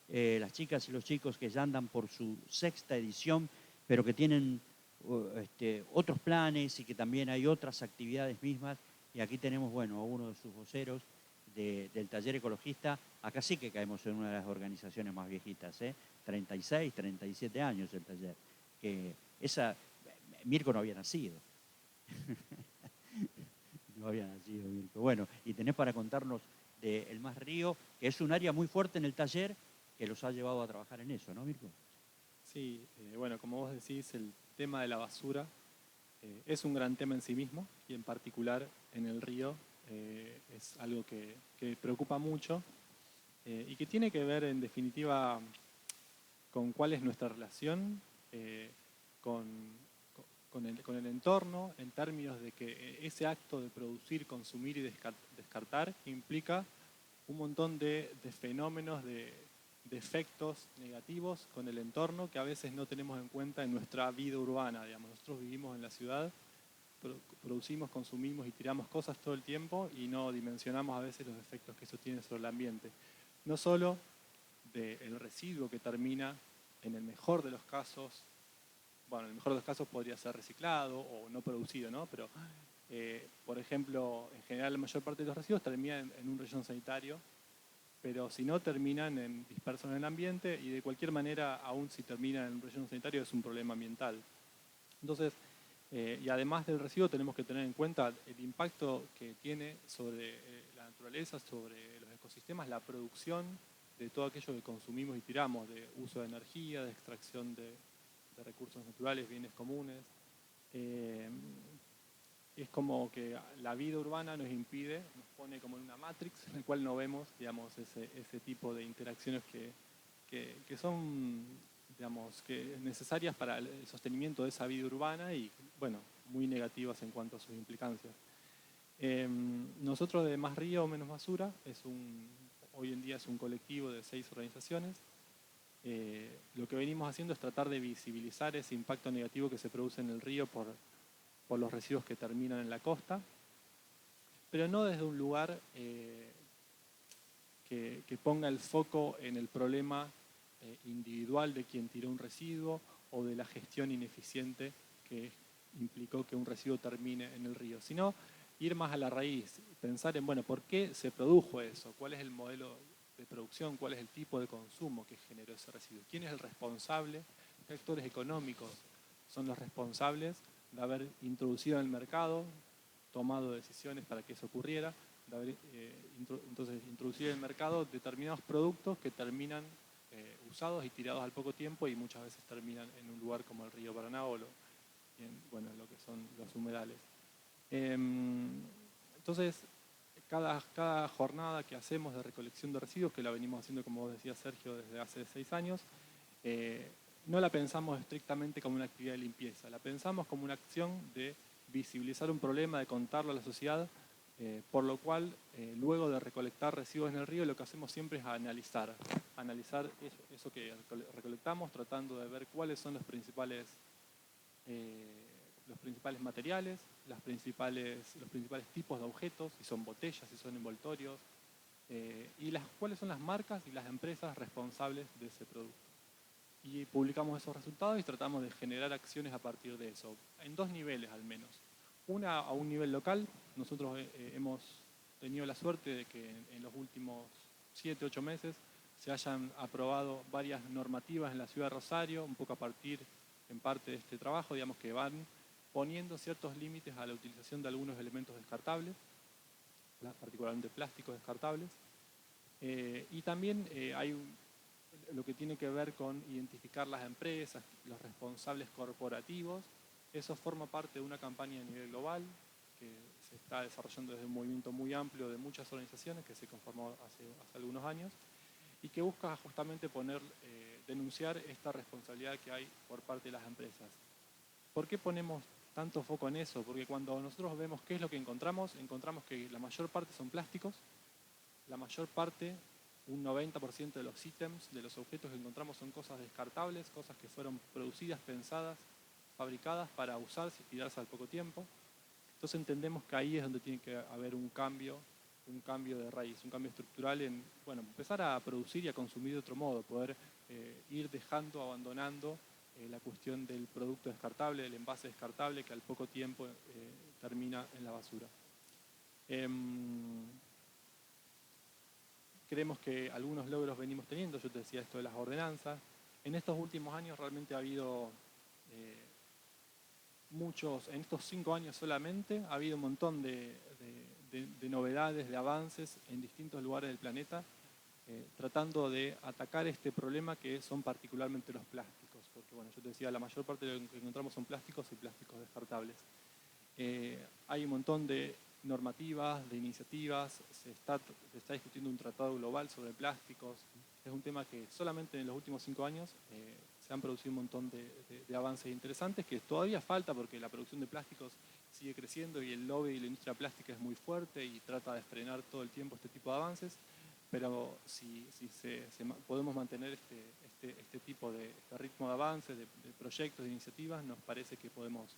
las chicas y los chicos que ya andan por su 6ª edición, pero que tienen otros planes y que también hay otras actividades mismas. Y aquí tenemos, bueno, a uno de sus voceros del taller ecologista. Acá sí que caemos en una de las organizaciones más viejitas, 36, 37 años el taller. Mirko no había nacido. No había nacido Mirko. Bueno, y tenés para contarnos de El Más Río, que es un área muy fuerte en el taller que los ha llevado a trabajar en eso, ¿no, Mirko? Sí, bueno, como vos decís, el tema de la basura es un gran tema en sí mismo, y en particular en el río es algo que preocupa mucho y que tiene que ver, en definitiva, con cuál es nuestra relación con el entorno, en términos de que ese acto de producir, consumir y descartar implica un montón de fenómenos, de efectos negativos con el entorno que a veces no tenemos en cuenta en nuestra vida urbana. Digamos, nosotros vivimos en la ciudad, producimos, consumimos y tiramos cosas todo el tiempo y no dimensionamos a veces los efectos que eso tiene sobre el ambiente. No solo del residuo que termina, en el mejor de los casos, bueno, en el mejor de los casos podría ser reciclado o no producido, ¿no? Pero Por ejemplo, en general la mayor parte de los residuos terminan en un relleno sanitario, pero si no terminan dispersos en el ambiente y de cualquier manera, aún si terminan en un relleno sanitario, es un problema ambiental. Entonces, y además del residuo tenemos que tener en cuenta el impacto que tiene sobre la naturaleza, sobre los ecosistemas, la producción de todo aquello que consumimos y tiramos, de uso de energía, de extracción de recursos naturales, bienes comunes. Es como que la vida urbana nos impide, nos pone como en una matrix en la cual no vemos, digamos, ese tipo de interacciones que son, digamos, que necesarias para el sostenimiento de esa vida urbana y, bueno, muy negativas en cuanto a sus implicancias. Nosotros de Más Río Menos Basura, hoy en día es un colectivo de 6 organizaciones. Lo que venimos haciendo es tratar de visibilizar ese impacto negativo que se produce en el río por los residuos que terminan en la costa, pero no desde un lugar que ponga el foco en el problema individual de quien tiró un residuo o de la gestión ineficiente que implicó que un residuo termine en el río, sino ir más a la raíz, pensar en, bueno, ¿por qué se produjo eso? ¿Cuál es el modelo de producción? ¿Cuál es el tipo de consumo que generó ese residuo? ¿Quién es el responsable? ¿Qué actores económicos son los responsables de haber introducido en el mercado, tomado decisiones para que eso ocurriera, de haber entonces introducido en el mercado determinados productos que terminan usados y tirados al poco tiempo y muchas veces terminan en un lugar como el río Paraná o lo que son los humedales. Entonces, cada jornada que hacemos de recolección de residuos, que la venimos haciendo, como decía Sergio, desde hace 6 años, no la pensamos estrictamente como una actividad de limpieza, la pensamos como una acción de visibilizar un problema, de contarlo a la sociedad, por lo cual, luego de recolectar residuos en el río, lo que hacemos siempre es analizar eso que recolectamos, tratando de ver cuáles son los principales materiales, los principales tipos de objetos, si son botellas, si son envoltorios, y cuáles son las marcas y las empresas responsables de ese producto. Y publicamos esos resultados y tratamos de generar acciones a partir de eso, en 2 niveles al menos. Una, a un nivel local. Nosotros hemos tenido la suerte de que en los últimos 7, 8 meses se hayan aprobado varias normativas en la ciudad de Rosario, un poco a partir, en parte de este trabajo, digamos, que van poniendo ciertos límites a la utilización de algunos elementos descartables, particularmente plásticos descartables. Y también hay lo que tiene que ver con identificar las empresas, los responsables corporativos. Eso forma parte de una campaña a nivel global que se está desarrollando desde un movimiento muy amplio de muchas organizaciones que se conformó hace algunos años y que busca justamente denunciar esta responsabilidad que hay por parte de las empresas. ¿Por qué ponemos tanto foco en eso? Porque cuando nosotros vemos qué es lo que encontramos que la mayor parte son plásticos, la mayor parte, un 90% de los ítems, de los objetos que encontramos son cosas descartables, cosas que fueron producidas, pensadas, fabricadas para usarse y tirarse al poco tiempo. Entonces entendemos que ahí es donde tiene que haber un cambio de raíz, un cambio estructural en, empezar a producir y a consumir de otro modo, poder ir abandonando la cuestión del producto descartable, del envase descartable que al poco tiempo termina en la basura. Creemos que algunos logros venimos teniendo, yo te decía esto de las ordenanzas. En estos últimos años realmente ha habido en estos 5 años solamente, ha habido un montón de novedades, de avances en distintos lugares del planeta, tratando de atacar este problema que son particularmente los plásticos, porque yo te decía, la mayor parte de lo que encontramos son plásticos y plásticos descartables. Hay un montón de normativas, de iniciativas, se está discutiendo un tratado global sobre plásticos. Es un tema que solamente en los últimos 5 años se han producido un montón de avances interesantes, que todavía falta porque la producción de plásticos sigue creciendo y el lobby de la industria plástica es muy fuerte y trata de frenar todo el tiempo este tipo de avances, pero si podemos mantener este tipo de ritmo de avances, de proyectos, de iniciativas, nos parece que podemos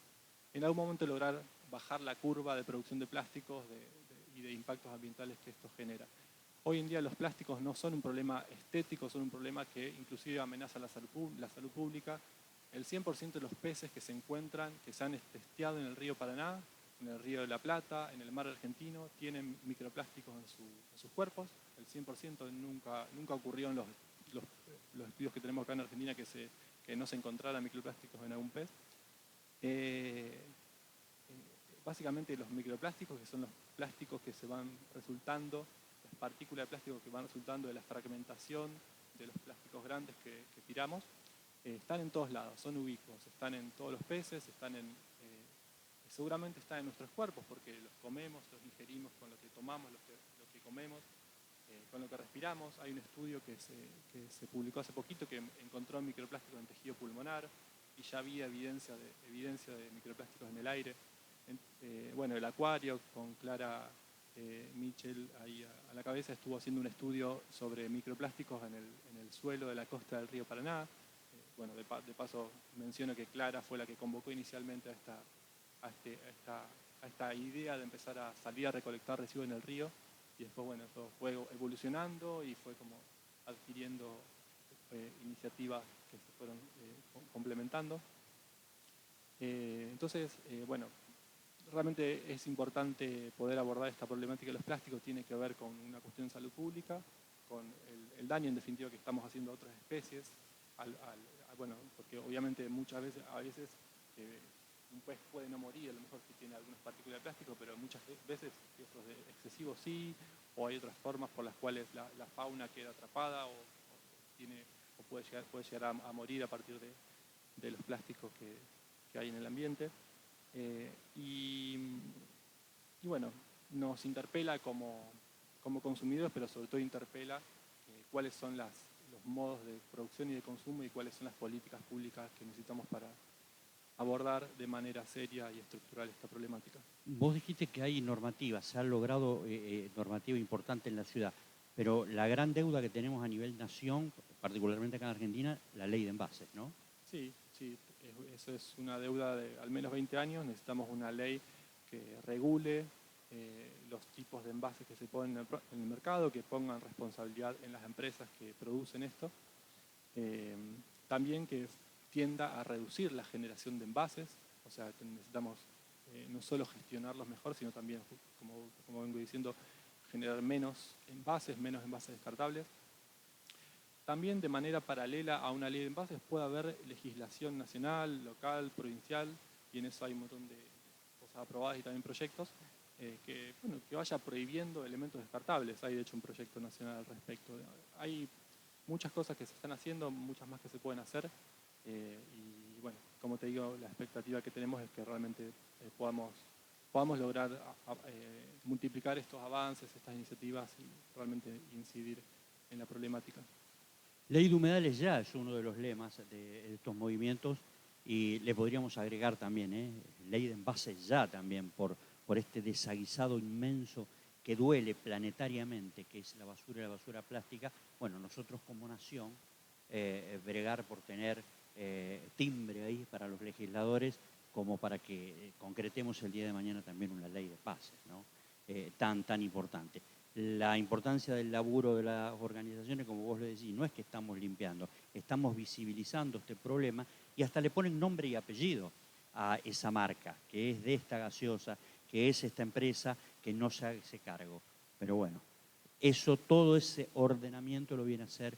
en algún momento lograr bajar la curva de producción de plásticos y de impactos ambientales que esto genera. Hoy en día los plásticos no son un problema estético, son un problema que inclusive amenaza la salud pública. El 100% de los peces que se han testeado en el río Paraná en el Río de la Plata, en el mar argentino, tienen microplásticos en sus cuerpos. El 100% nunca ocurrió en los estudios que tenemos acá en Argentina que no se encontraran microplásticos en algún pez. Básicamente los microplásticos, que son los plásticos que se van resultando, las partículas de plástico que van resultando de la fragmentación de los plásticos grandes que tiramos, están en todos lados, son ubicuos, están en todos los peces, seguramente están en nuestros cuerpos porque los comemos, los ingerimos con lo que tomamos, lo que comemos, con lo que respiramos. Hay un estudio que se publicó hace poquito que encontró microplásticos en tejido pulmonar y ya había evidencia de microplásticos en el aire. Bueno, el acuario con Clara Mitchell ahí a la cabeza estuvo haciendo un estudio sobre microplásticos en el suelo de la costa del río Paraná. Bueno, de paso menciono que Clara fue la que convocó inicialmente a esta idea de empezar a salir a recolectar residuos en el río, y después, bueno, eso fue evolucionando y fue como adquiriendo iniciativas que se fueron complementando. Entonces, bueno, realmente es importante poder abordar esta problemática de los plásticos. Tiene que ver con una cuestión de salud pública, con el daño en definitiva que estamos haciendo a otras especies, bueno, porque obviamente a veces un pez puede no morir, a lo mejor si tiene algunas partículas de plástico, pero muchas veces esos excesivos sí, o hay otras formas por las cuales la fauna queda atrapada o puede llegar a morir a partir de los plásticos que hay en el ambiente. Y bueno, nos interpela como consumidores, pero sobre todo interpela cuáles son los modos de producción y de consumo y cuáles son las políticas públicas que necesitamos para abordar de manera seria y estructural esta problemática. Vos dijiste que hay normativas, se ha logrado normativa importante en la ciudad, pero la gran deuda que tenemos a nivel nación, particularmente acá en Argentina, la ley de envases, ¿no? Sí, eso es una deuda de al menos 20 años. Necesitamos una ley que regule los tipos de envases que se ponen en el mercado, que pongan responsabilidad en las empresas que producen esto. También que tienda a reducir la generación de envases, o sea, necesitamos no solo gestionarlos mejor, sino también, como vengo diciendo, generar menos envases descartables. También de manera paralela a una ley de envases puede haber legislación nacional, local, provincial, y en eso hay un montón de cosas aprobadas y también proyectos que vaya prohibiendo elementos descartables. Hay de hecho un proyecto nacional al respecto. Hay muchas cosas que se están haciendo, muchas más que se pueden hacer, y bueno, como te digo, la expectativa que tenemos es que realmente podamos lograr multiplicar estos avances, estas iniciativas y realmente incidir en la problemática. Ley de humedales ya es uno de los lemas de estos movimientos, y le podríamos agregar también, ley de envases ya también, por este desaguisado inmenso que duele planetariamente, que es la basura plástica. Bueno, nosotros como nación, bregar por tener timbre ahí para los legisladores, como para que concretemos el día de mañana también una ley de envases, ¿no? Tan importante. La importancia del laburo de las organizaciones, como vos lo decís, no es que estamos limpiando, estamos visibilizando este problema y hasta le ponen nombre y apellido a esa marca, que es de esta gaseosa, que es esta empresa que no se hace cargo. Pero bueno, todo ese ordenamiento lo viene a hacer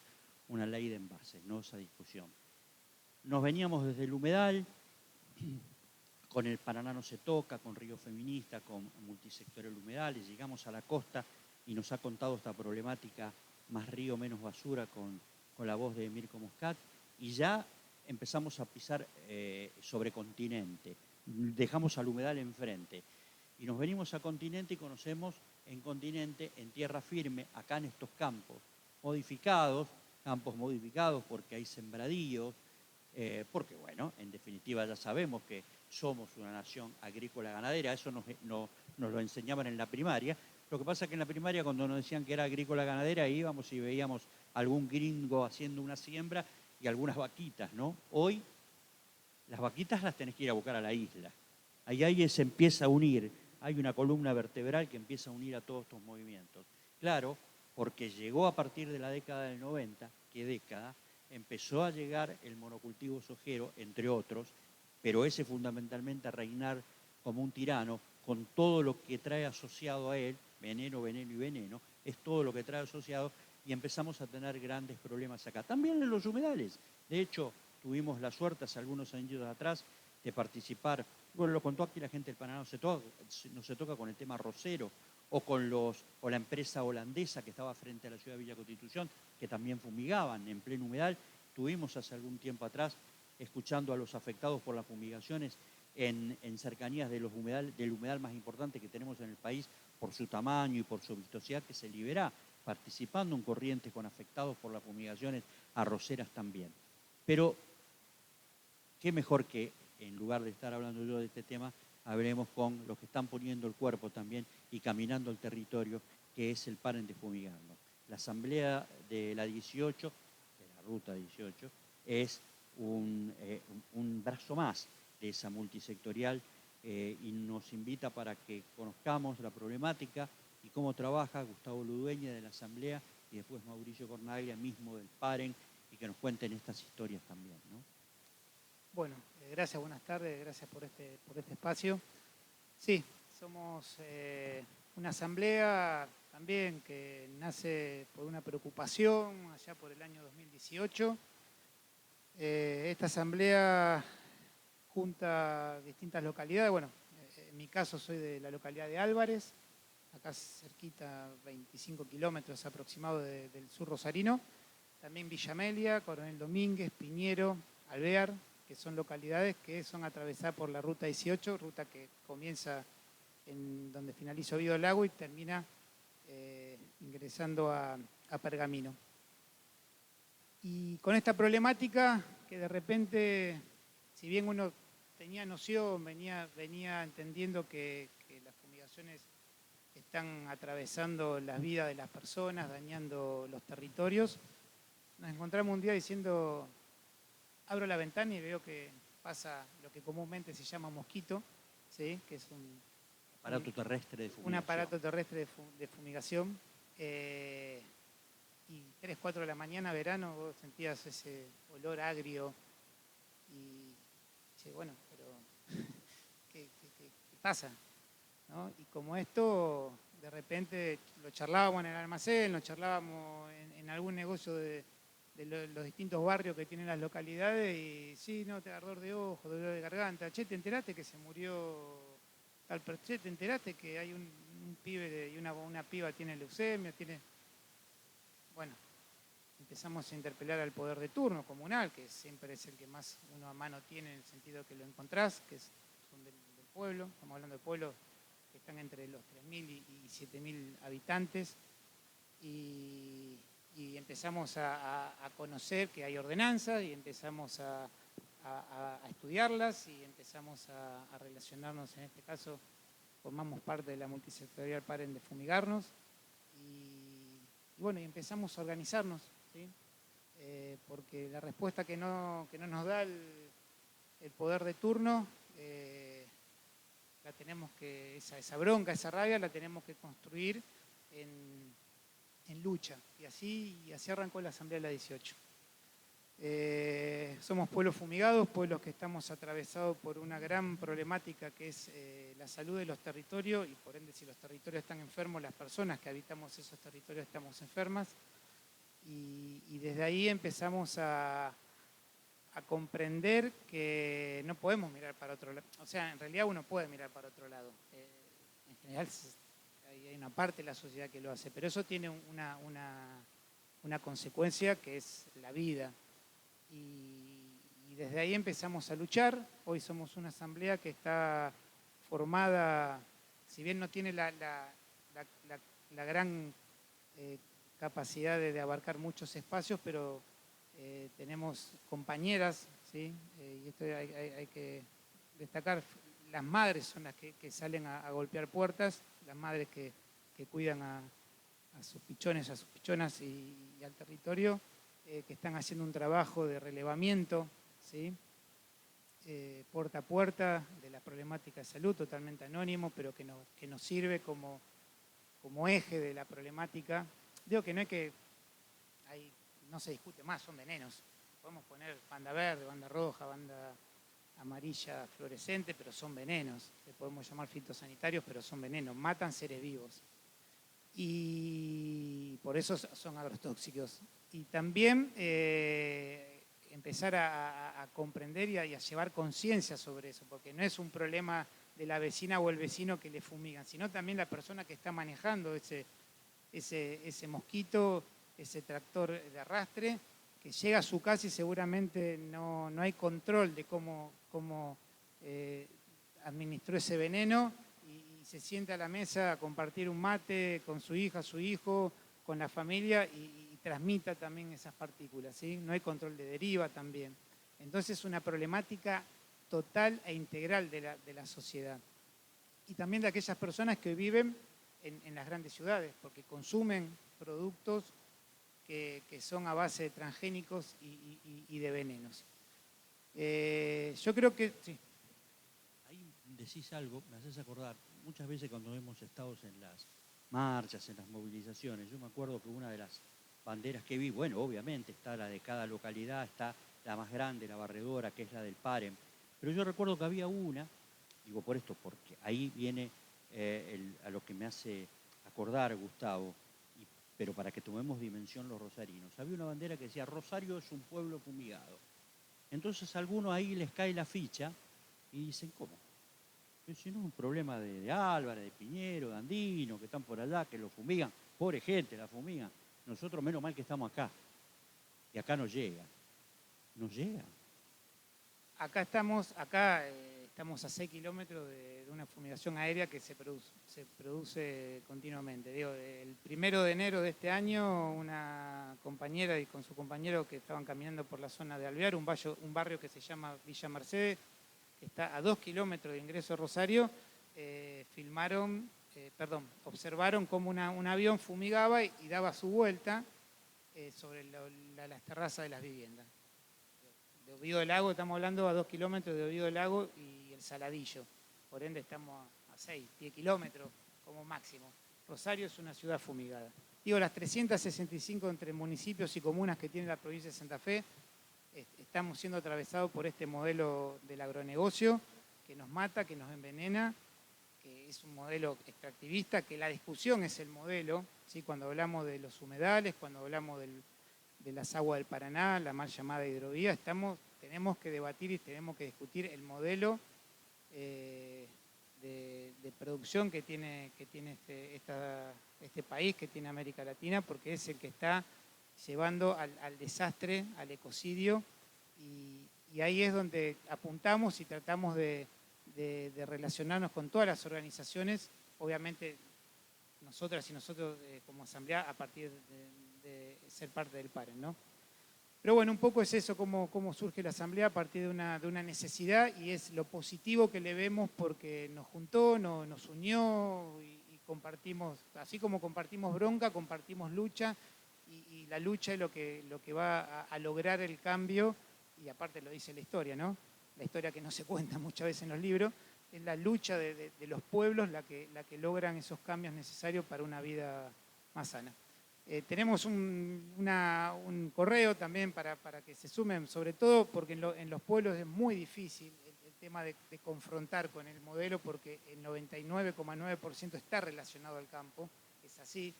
una ley de envases, no esa discusión. Nos veníamos desde el humedal, con el Paraná no se toca, con Río Feminista, con Multisectorial Humedales, llegamos a la costa y nos ha contado esta problemática, más río, menos basura, con la voz de Mirko Muscat, y ya empezamos a pisar sobre continente, dejamos al humedal enfrente, y nos venimos a continente y conocemos en continente, en tierra firme, acá en estos campos modificados porque hay sembradíos, porque bueno, en definitiva ya sabemos que somos una nación agrícola ganadera, eso nos lo enseñaban en la primaria. Lo que pasa es que en la primaria, cuando nos decían que era agrícola ganadera, íbamos y veíamos algún gringo haciendo una siembra y algunas vaquitas, ¿no? Hoy las vaquitas las tenés que ir a buscar a la isla. Ahí se empieza a unir, hay una columna vertebral que empieza a unir a todos estos movimientos. Claro, porque llegó a partir de la década del 90, ¿qué década? Empezó a llegar el monocultivo sojero, entre otros, pero ese fundamentalmente a reinar como un tirano, con todo lo que trae asociado a él, veneno, veneno y veneno, es todo lo que trae asociado, y empezamos a tener grandes problemas acá. También en los humedales. De hecho, tuvimos la suerte hace algunos años atrás de participar, bueno, lo contó aquí la gente del Paraná, no se toca con el tema arrocero, o la empresa holandesa que estaba frente a la ciudad de Villa Constitución, que también fumigaban en pleno humedal. Tuvimos hace algún tiempo atrás, escuchando a los afectados por las fumigaciones en cercanías del humedal más importante que tenemos en el país, por su tamaño y por su vistosidad, que se libera, participando en corrientes con afectados por las fumigaciones arroceras también. Pero qué mejor que, en lugar de estar hablando yo de este tema, hablemos con los que están poniendo el cuerpo también y caminando el territorio, que es el Paren de Fumigarnos. La asamblea de la 18, de la ruta 18, es un brazo más de esa multisectorial, y nos invita para que conozcamos la problemática y cómo trabaja Gustavo Ludueña de la asamblea y después Mauricio Cornaglia mismo del Paren, y que nos cuenten estas historias también, ¿no? Bueno, gracias, buenas tardes, gracias por este espacio. Sí, somos una asamblea también que nace por una preocupación allá por el año 2018. Esta asamblea junta distintas localidades. Bueno, en mi caso soy de la localidad de Álvarez, acá cerquita, 25 kilómetros aproximados del sur rosarino. También Villa Amelia, Coronel Domínguez, Piñero, Alvear, que son localidades que son atravesadas por la ruta 18, ruta que comienza en donde finaliza Oviedo Lago y termina ingresando a Pergamino. Y con esta problemática que de repente, si bien uno tenía noción, venía entendiendo que las fumigaciones están atravesando las vidas de las personas, dañando los territorios, nos encontramos un día diciendo, abro la ventana y veo que pasa lo que comúnmente se llama mosquito, ¿sí? Que es un aparato terrestre de fumigación. Un aparato terrestre de fumigación. Y 3, 4 de la mañana, verano, vos sentías ese olor agrio y dices, bueno, pero ¿qué pasa? ¿No? Y como esto, de repente lo charlábamos en el almacén, lo charlábamos en algún negocio de los distintos barrios que tienen las localidades y sí, no, te ardor de ojo, dolor de garganta, che, ¿te enteraste que se murió tal persona? Che, ¿te enteraste que hay un pibe y una piba tiene leucemia? Bueno, empezamos a interpelar al poder de turno comunal, que siempre es el que más uno a mano tiene en el sentido que lo encontrás, que son del pueblo, estamos hablando de pueblos que están entre los 3.000 y 7.000 habitantes, y empezamos a conocer que hay ordenanzas y empezamos a estudiarlas y empezamos a relacionarnos. En este caso formamos parte de la multisectorial Paren de Fumigarnos y bueno, y empezamos a organizarnos, ¿sí? Porque la respuesta que no nos da el poder de turno, la tenemos que, esa bronca, esa rabia la tenemos que construir en lucha. Y así arrancó la Asamblea de la 18. Somos pueblos fumigados, pueblos que estamos atravesados por una gran problemática que es la salud de los territorios y por ende si los territorios están enfermos, las personas que habitamos esos territorios estamos enfermas. Y desde ahí empezamos a comprender que no podemos mirar para otro lado. O sea, en realidad uno puede mirar para otro lado. En general hay una parte de la sociedad que lo hace, pero eso tiene una consecuencia que es la vida. Y desde ahí empezamos a luchar. Hoy somos una asamblea que está formada, si bien no tiene la gran capacidad de abarcar muchos espacios, pero tenemos compañeras, ¿sí? Y esto hay que destacar, las madres son las que salen a golpear puertas, las madres que cuidan a sus pichones, a sus pichonas y al territorio, que están haciendo un trabajo de relevamiento, ¿sí? Puerta a puerta de la problemática de salud, totalmente anónimo, pero que nos sirve como eje de la problemática. Digo que no es que no se discute más, son venenos. Podemos poner banda verde, banda roja, banda amarilla fluorescente, pero son venenos. Le podemos llamar fitosanitarios, pero son venenos, matan seres vivos. Y por eso son agrotóxicos. Y también empezar a comprender y a llevar conciencia sobre eso, porque no es un problema de la vecina o el vecino que le fumigan, sino también la persona que está manejando ese mosquito, ese tractor de arrastre, que llega a su casa y seguramente no hay control de cómo administró ese veneno y se sienta a la mesa a compartir un mate con su hija, su hijo, con la familia y transmita también esas partículas, ¿sí? No hay control de deriva también. Entonces es una problemática total e integral de la sociedad. Y también de aquellas personas que viven en las grandes ciudades, porque consumen productos que son a base de transgénicos y de venenos. Yo creo que... Sí. Ahí decís algo, me haces acordar, muchas veces cuando hemos estado en las marchas, en las movilizaciones, yo me acuerdo que una de las banderas que vi, bueno, obviamente está la de cada localidad, está la más grande, la barredora, que es la del PAREM, pero yo recuerdo que había una, digo por esto, porque ahí viene a lo que me hace acordar, Gustavo, pero para que tomemos dimensión los rosarinos. Había una bandera que decía, Rosario es un pueblo fumigado. Entonces a algunos ahí les cae la ficha y dicen, ¿cómo? Si no es un problema de Álvarez, de Piñero, de Andino, que están por allá, que lo fumigan. Pobre gente, la fumigan. Nosotros menos mal que estamos acá. Y acá no llega. No llega. Acá estamos a 6 kilómetros de una fumigación aérea que se produce continuamente. Digo, el 1 de enero de este año, una compañera y con su compañero que estaban caminando por la zona de Alvear, un barrio que se llama Villa Mercedes, que está a 2 kilómetros de ingreso a Rosario, observaron cómo un avión fumigaba y daba su vuelta sobre las terrazas de las viviendas. De Oviedo del Lago, estamos hablando a 2 kilómetros de Oviedo del Lago y el Saladillo. Por ende estamos a 6, 10 kilómetros como máximo. Rosario es una ciudad fumigada. Digo, las 365 entre municipios y comunas que tiene la provincia de Santa Fe, estamos siendo atravesados por este modelo del agronegocio que nos mata, que nos envenena, que es un modelo extractivista, que la discusión es el modelo, ¿sí? Cuando hablamos de los humedales, cuando hablamos de las aguas del Paraná, la mal llamada hidrovía, tenemos que debatir y tenemos que discutir el modelo de producción que tiene este país, que tiene América Latina, porque es el que está llevando al desastre, al ecocidio, y ahí es donde apuntamos y tratamos de relacionarnos con todas las organizaciones, obviamente nosotras y nosotros como asamblea, a partir de ser parte del PAREN, ¿no? Pero bueno, un poco es eso, cómo surge la asamblea a partir de una necesidad, y es lo positivo que le vemos porque nos juntó, nos unió y compartimos, así como compartimos bronca, compartimos lucha, y la lucha es lo que va a lograr el cambio, y aparte lo dice la historia, ¿no? La historia que no se cuenta muchas veces en los libros, es la lucha de los pueblos la que logran esos cambios necesarios para una vida más sana. Tenemos un correo también para que se sumen, sobre todo porque en los pueblos es muy difícil el tema de confrontar con el modelo, porque el 99,9% está relacionado al campo, es así,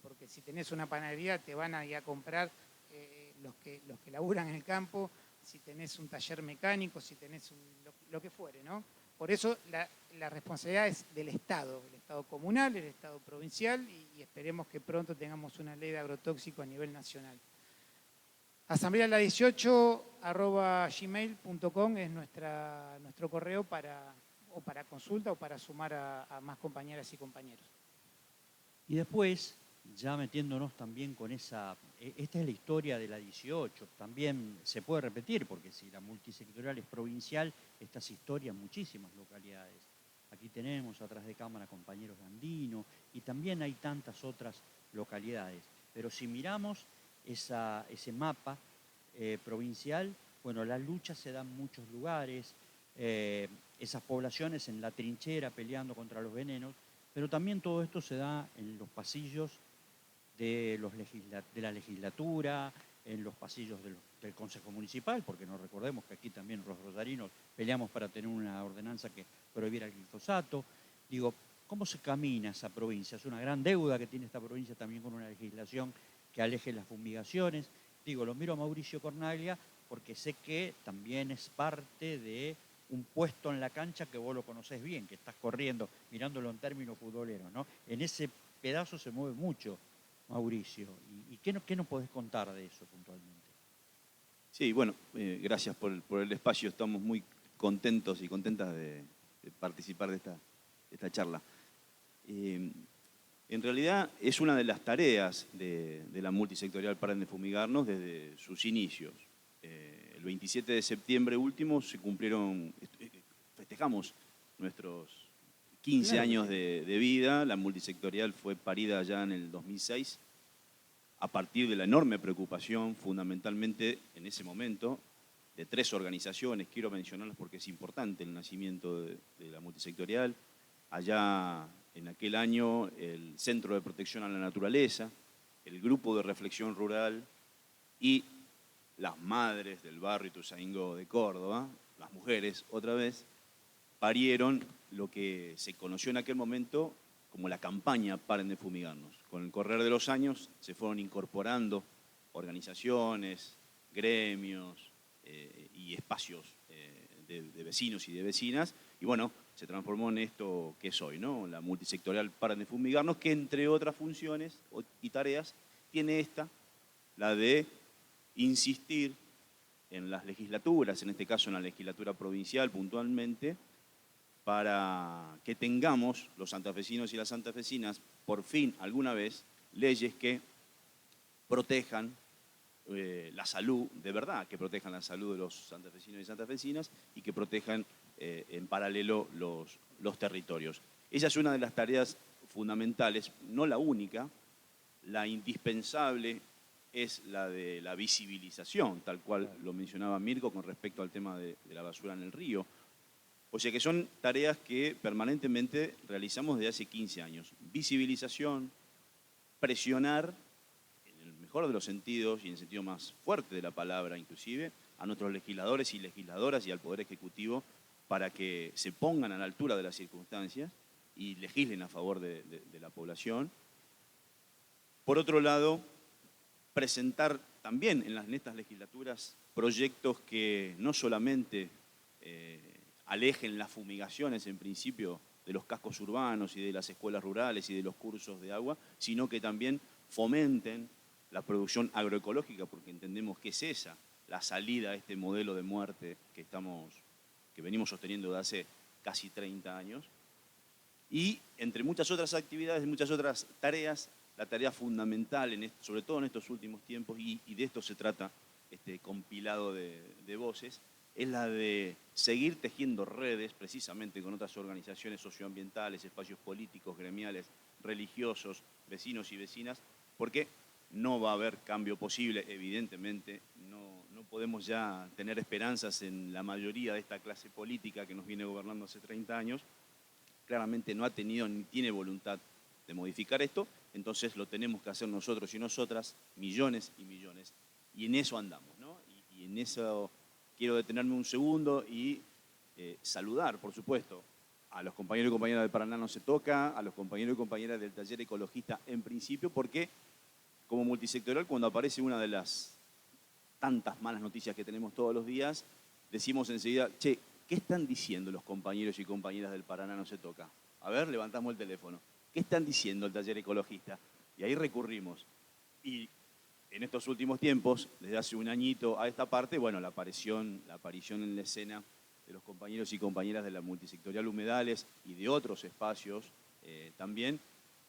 porque si tenés una panadería te van a ir a comprar los que laburan en el campo, si tenés un taller mecánico, si tenés lo que fuere, ¿no? Por eso la responsabilidad es del Estado, el Estado comunal, el Estado provincial, y esperemos que pronto tengamos una ley de agrotóxico a nivel nacional. asambleala18@gmail.com es nuestro correo para consulta o para sumar a más compañeras y compañeros. Y después, ya metiéndonos también con esta es la historia de la 18, también se puede repetir, porque si la multisectorial es provincial, estas historias en muchísimas localidades. Aquí tenemos atrás de cámara compañeros de Andino, y también hay tantas otras localidades. Pero si miramos ese mapa provincial, bueno, la lucha se da en muchos lugares, esas poblaciones en la trinchera peleando contra los venenos, pero también todo esto se da en los pasillos de la legislatura, en los pasillos del Consejo Municipal, porque no recordemos que aquí también los rosarinos peleamos para tener una ordenanza que prohibiera el glifosato. Digo, ¿cómo se camina esa provincia? Es una gran deuda que tiene esta provincia también con una legislación que aleje las fumigaciones. Digo, lo miro a Mauricio Cornaglia porque sé que también es parte de un puesto en la cancha que vos lo conocés bien, que estás corriendo, mirándolo en términos futboleros, ¿no? En ese pedazo se mueve mucho, Mauricio. ¿Y qué nos podés contar de eso puntualmente? Sí, bueno, gracias por el espacio. Estamos muy contentos y contentas de participar de esta charla. En realidad es una de las tareas de la multisectorial Paren de Fumigarnos desde sus inicios. El 27 de septiembre último festejamos nuestros 15 años de vida. La multisectorial fue parida ya en el 2006 a partir de la enorme preocupación, fundamentalmente en ese momento, de 3 organizaciones. Quiero mencionarlas porque es importante el nacimiento de la multisectorial. Allá en aquel año el Centro de Protección a la Naturaleza, el Grupo de Reflexión Rural y las madres del barrio Ituzaingó de Córdoba, las mujeres otra vez, parieron lo que se conoció en aquel momento como la campaña Paren de Fumigarnos. Con el correr de los años se fueron incorporando organizaciones, gremios y espacios de vecinos y de vecinas, y bueno, se transformó en esto que es hoy, ¿no? La multisectorial Paren de Fumigarnos, que entre otras funciones y tareas tiene esta, la de insistir en las legislaturas, en este caso en la legislatura provincial puntualmente, para que tengamos los santafesinos y las santafesinas, por fin, alguna vez, leyes que protejan la salud, de verdad, que protejan la salud de los santafesinos y santafesinas y que protejan en paralelo los territorios. Esa es una de las tareas fundamentales, no la única, la indispensable es la de la visibilización, tal cual lo mencionaba Mirko con respecto al tema de la basura en el río. O sea que son tareas que permanentemente realizamos desde hace 15 años. Visibilización, presionar, en el mejor de los sentidos y en el sentido más fuerte de la palabra inclusive, a nuestros legisladores y legisladoras y al Poder Ejecutivo para que se pongan a la altura de las circunstancias y legislen a favor de la población. Por otro lado, presentar también en estas legislaturas proyectos que no solamente alejen las fumigaciones en principio de los cascos urbanos y de las escuelas rurales y de los cursos de agua, sino que también fomenten la producción agroecológica, porque entendemos que es esa la salida a este modelo de muerte que venimos sosteniendo de hace casi 30 años. Y entre muchas otras actividades, muchas otras tareas, la tarea fundamental, sobre todo en estos últimos tiempos, y de esto se trata este compilado de voces, es la de seguir tejiendo redes precisamente con otras organizaciones socioambientales, espacios políticos, gremiales, religiosos, vecinos y vecinas, porque no va a haber cambio posible, evidentemente. No podemos ya tener esperanzas en la mayoría de esta clase política que nos viene gobernando hace 30 años. Claramente no ha tenido ni tiene voluntad de modificar esto, entonces lo tenemos que hacer nosotros y nosotras, millones y millones, y en eso andamos, ¿no? Y en eso quiero detenerme un segundo y saludar, por supuesto, a los compañeros y compañeras del Paraná No Se Toca, a los compañeros y compañeras del taller ecologista en principio, porque como multisectorial, cuando aparece una de las tantas malas noticias que tenemos todos los días, decimos enseguida, che, ¿qué están diciendo los compañeros y compañeras del Paraná No Se Toca? A ver, levantamos el teléfono. ¿Qué están diciendo el taller ecologista? Y ahí recurrimos. Y en estos últimos tiempos, desde hace un añito a esta parte, bueno, la aparición en la escena de los compañeros y compañeras de la multisectorial Humedales y de otros espacios también,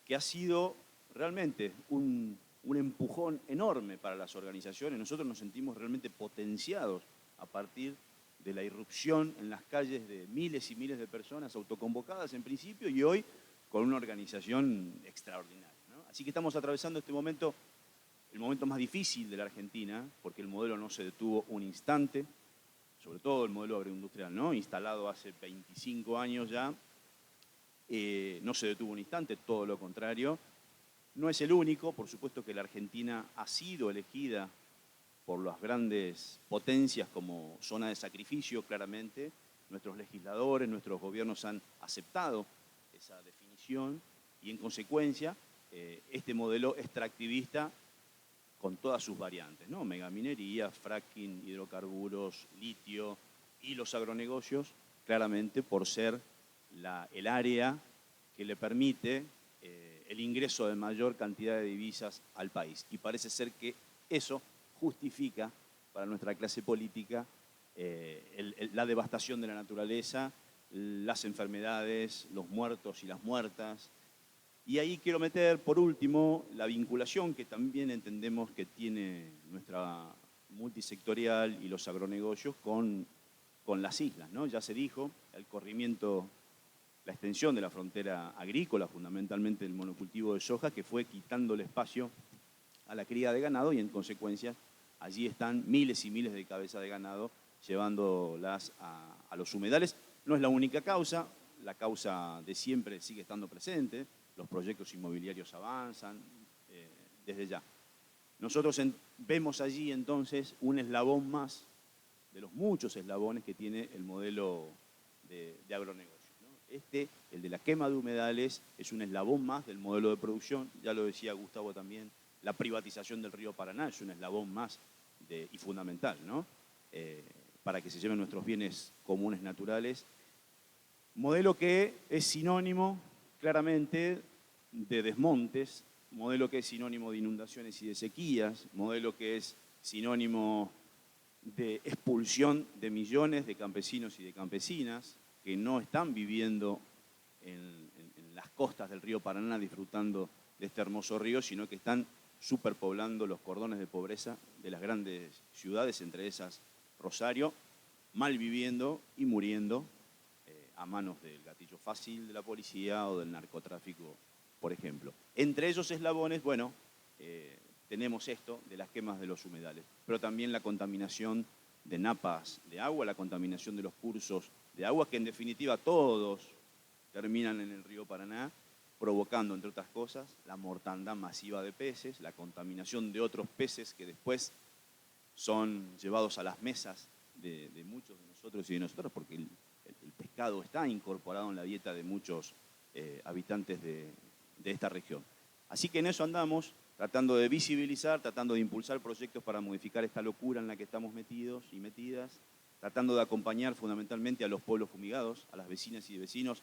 que ha sido realmente un empujón enorme para las organizaciones. Nosotros nos sentimos realmente potenciados a partir de la irrupción en las calles de miles y miles de personas autoconvocadas en principio y hoy con una organización extraordinaria, ¿no? Así que estamos atravesando este momento, el momento más difícil de la Argentina, porque el modelo no se detuvo un instante, sobre todo el modelo agroindustrial, ¿no? Instalado hace 25 años ya, no se detuvo un instante, todo lo contrario. No es el único, por supuesto que la Argentina ha sido elegida por las grandes potencias como zona de sacrificio, claramente. Nuestros legisladores, nuestros gobiernos han aceptado esa definición y en consecuencia este modelo extractivista con todas sus variantes, ¿no? Megaminería, fracking, hidrocarburos, litio y los agronegocios, claramente por ser el área que le permite el ingreso de mayor cantidad de divisas al país. Y parece ser que eso justifica para nuestra clase política la devastación de la naturaleza, las enfermedades, los muertos y las muertas. Y ahí quiero meter, por último, la vinculación que también entendemos que tiene nuestra multisectorial y los agronegocios con las islas, ¿no? Ya se dijo, el corrimiento, la extensión de la frontera agrícola, fundamentalmente el monocultivo de soja, que fue quitando el espacio a la cría de ganado y en consecuencia allí están miles y miles de cabezas de ganado llevándolas a los humedales. No es la única causa, la causa de siempre sigue estando presente, los proyectos inmobiliarios avanzan desde ya. Nosotros vemos allí entonces un eslabón más de los muchos eslabones que tiene el modelo de agronegocio, ¿no? El de la quema de humedales, es un eslabón más del modelo de producción, ya lo decía Gustavo también, la privatización del río Paraná es un eslabón más y fundamental, ¿no? Para que se lleven nuestros bienes comunes naturales. Modelo que es sinónimo claramente de desmontes, modelo que es sinónimo de inundaciones y de sequías, modelo que es sinónimo de expulsión de millones de campesinos y de campesinas que no están viviendo en las costas del río Paraná disfrutando de este hermoso río, sino que están superpoblando los cordones de pobreza de las grandes ciudades, entre esas Rosario, mal viviendo y muriendo a manos del gatillo fácil de la policía o del narcotráfico, por ejemplo. Entre esos eslabones, bueno, tenemos esto de las quemas de los humedales, pero también la contaminación de napas de agua, la contaminación de los cursos de agua, que en definitiva todos terminan en el río Paraná, provocando, entre otras cosas, la mortandad masiva de peces, la contaminación de otros peces que después son llevados a las mesas de muchos de nosotros y de nosotros, porque el pescado está incorporado en la dieta de muchos habitantes de esta región. Así que en eso andamos, tratando de visibilizar, tratando de impulsar proyectos para modificar esta locura en la que estamos metidos y metidas, tratando de acompañar fundamentalmente a los pueblos fumigados, a las vecinas y vecinos,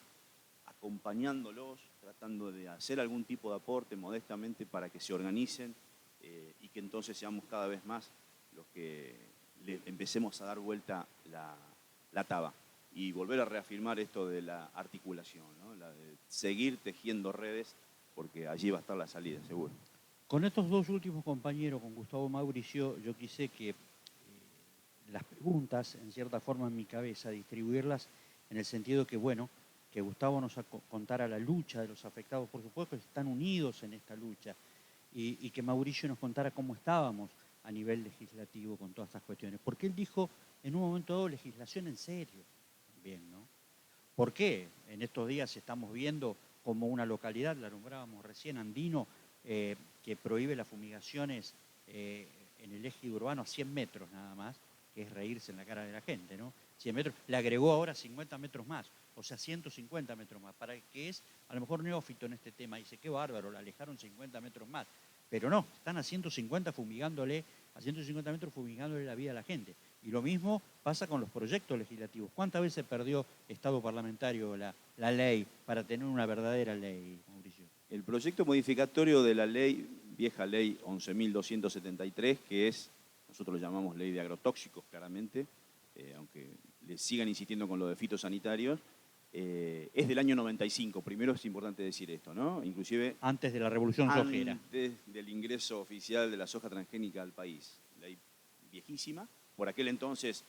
acompañándolos, tratando de hacer algún tipo de aporte modestamente para que se organicen y que entonces seamos cada vez más los que le empecemos a dar vuelta la taba y volver a reafirmar esto de la articulación, ¿no? La de seguir tejiendo redes, porque allí va a estar la salida, seguro. Con estos dos últimos compañeros, con Gustavo Mauricio, yo quise que las preguntas, en cierta forma en mi cabeza, distribuirlas en el sentido que, bueno, que Gustavo nos contara la lucha de los afectados, por supuesto, que están unidos en esta lucha, y que Mauricio nos contara cómo estábamos a nivel legislativo con todas estas cuestiones. Porque él dijo, en un momento dado, legislación en serio, también, ¿no? ¿Por qué? En estos días estamos viendo como una localidad, la nombrábamos recién, Andino, que prohíbe las fumigaciones en el eje urbano a 100 metros nada más, que es reírse en la cara de la gente, ¿no? 100 metros, le agregó ahora 50 metros más, o sea, 150 metros más, para el que es a lo mejor neófito en este tema, dice, qué bárbaro, le alejaron 50 metros más, pero no, están a 150 metros fumigándole la vida a la gente. Y lo mismo pasa con los proyectos legislativos. ¿Cuántas veces perdió Estado parlamentario la ley para tener una verdadera ley, Mauricio? El proyecto modificatorio de la ley, vieja ley 11.273, que es, nosotros lo llamamos ley de agrotóxicos claramente, aunque le sigan insistiendo con lo de fitosanitarios, es del año 95. Primero es importante decir esto, ¿no? Inclusive antes de la revolución sojera. Antes del ingreso oficial de la soja transgénica al país. Ley viejísima. Por aquel entonces,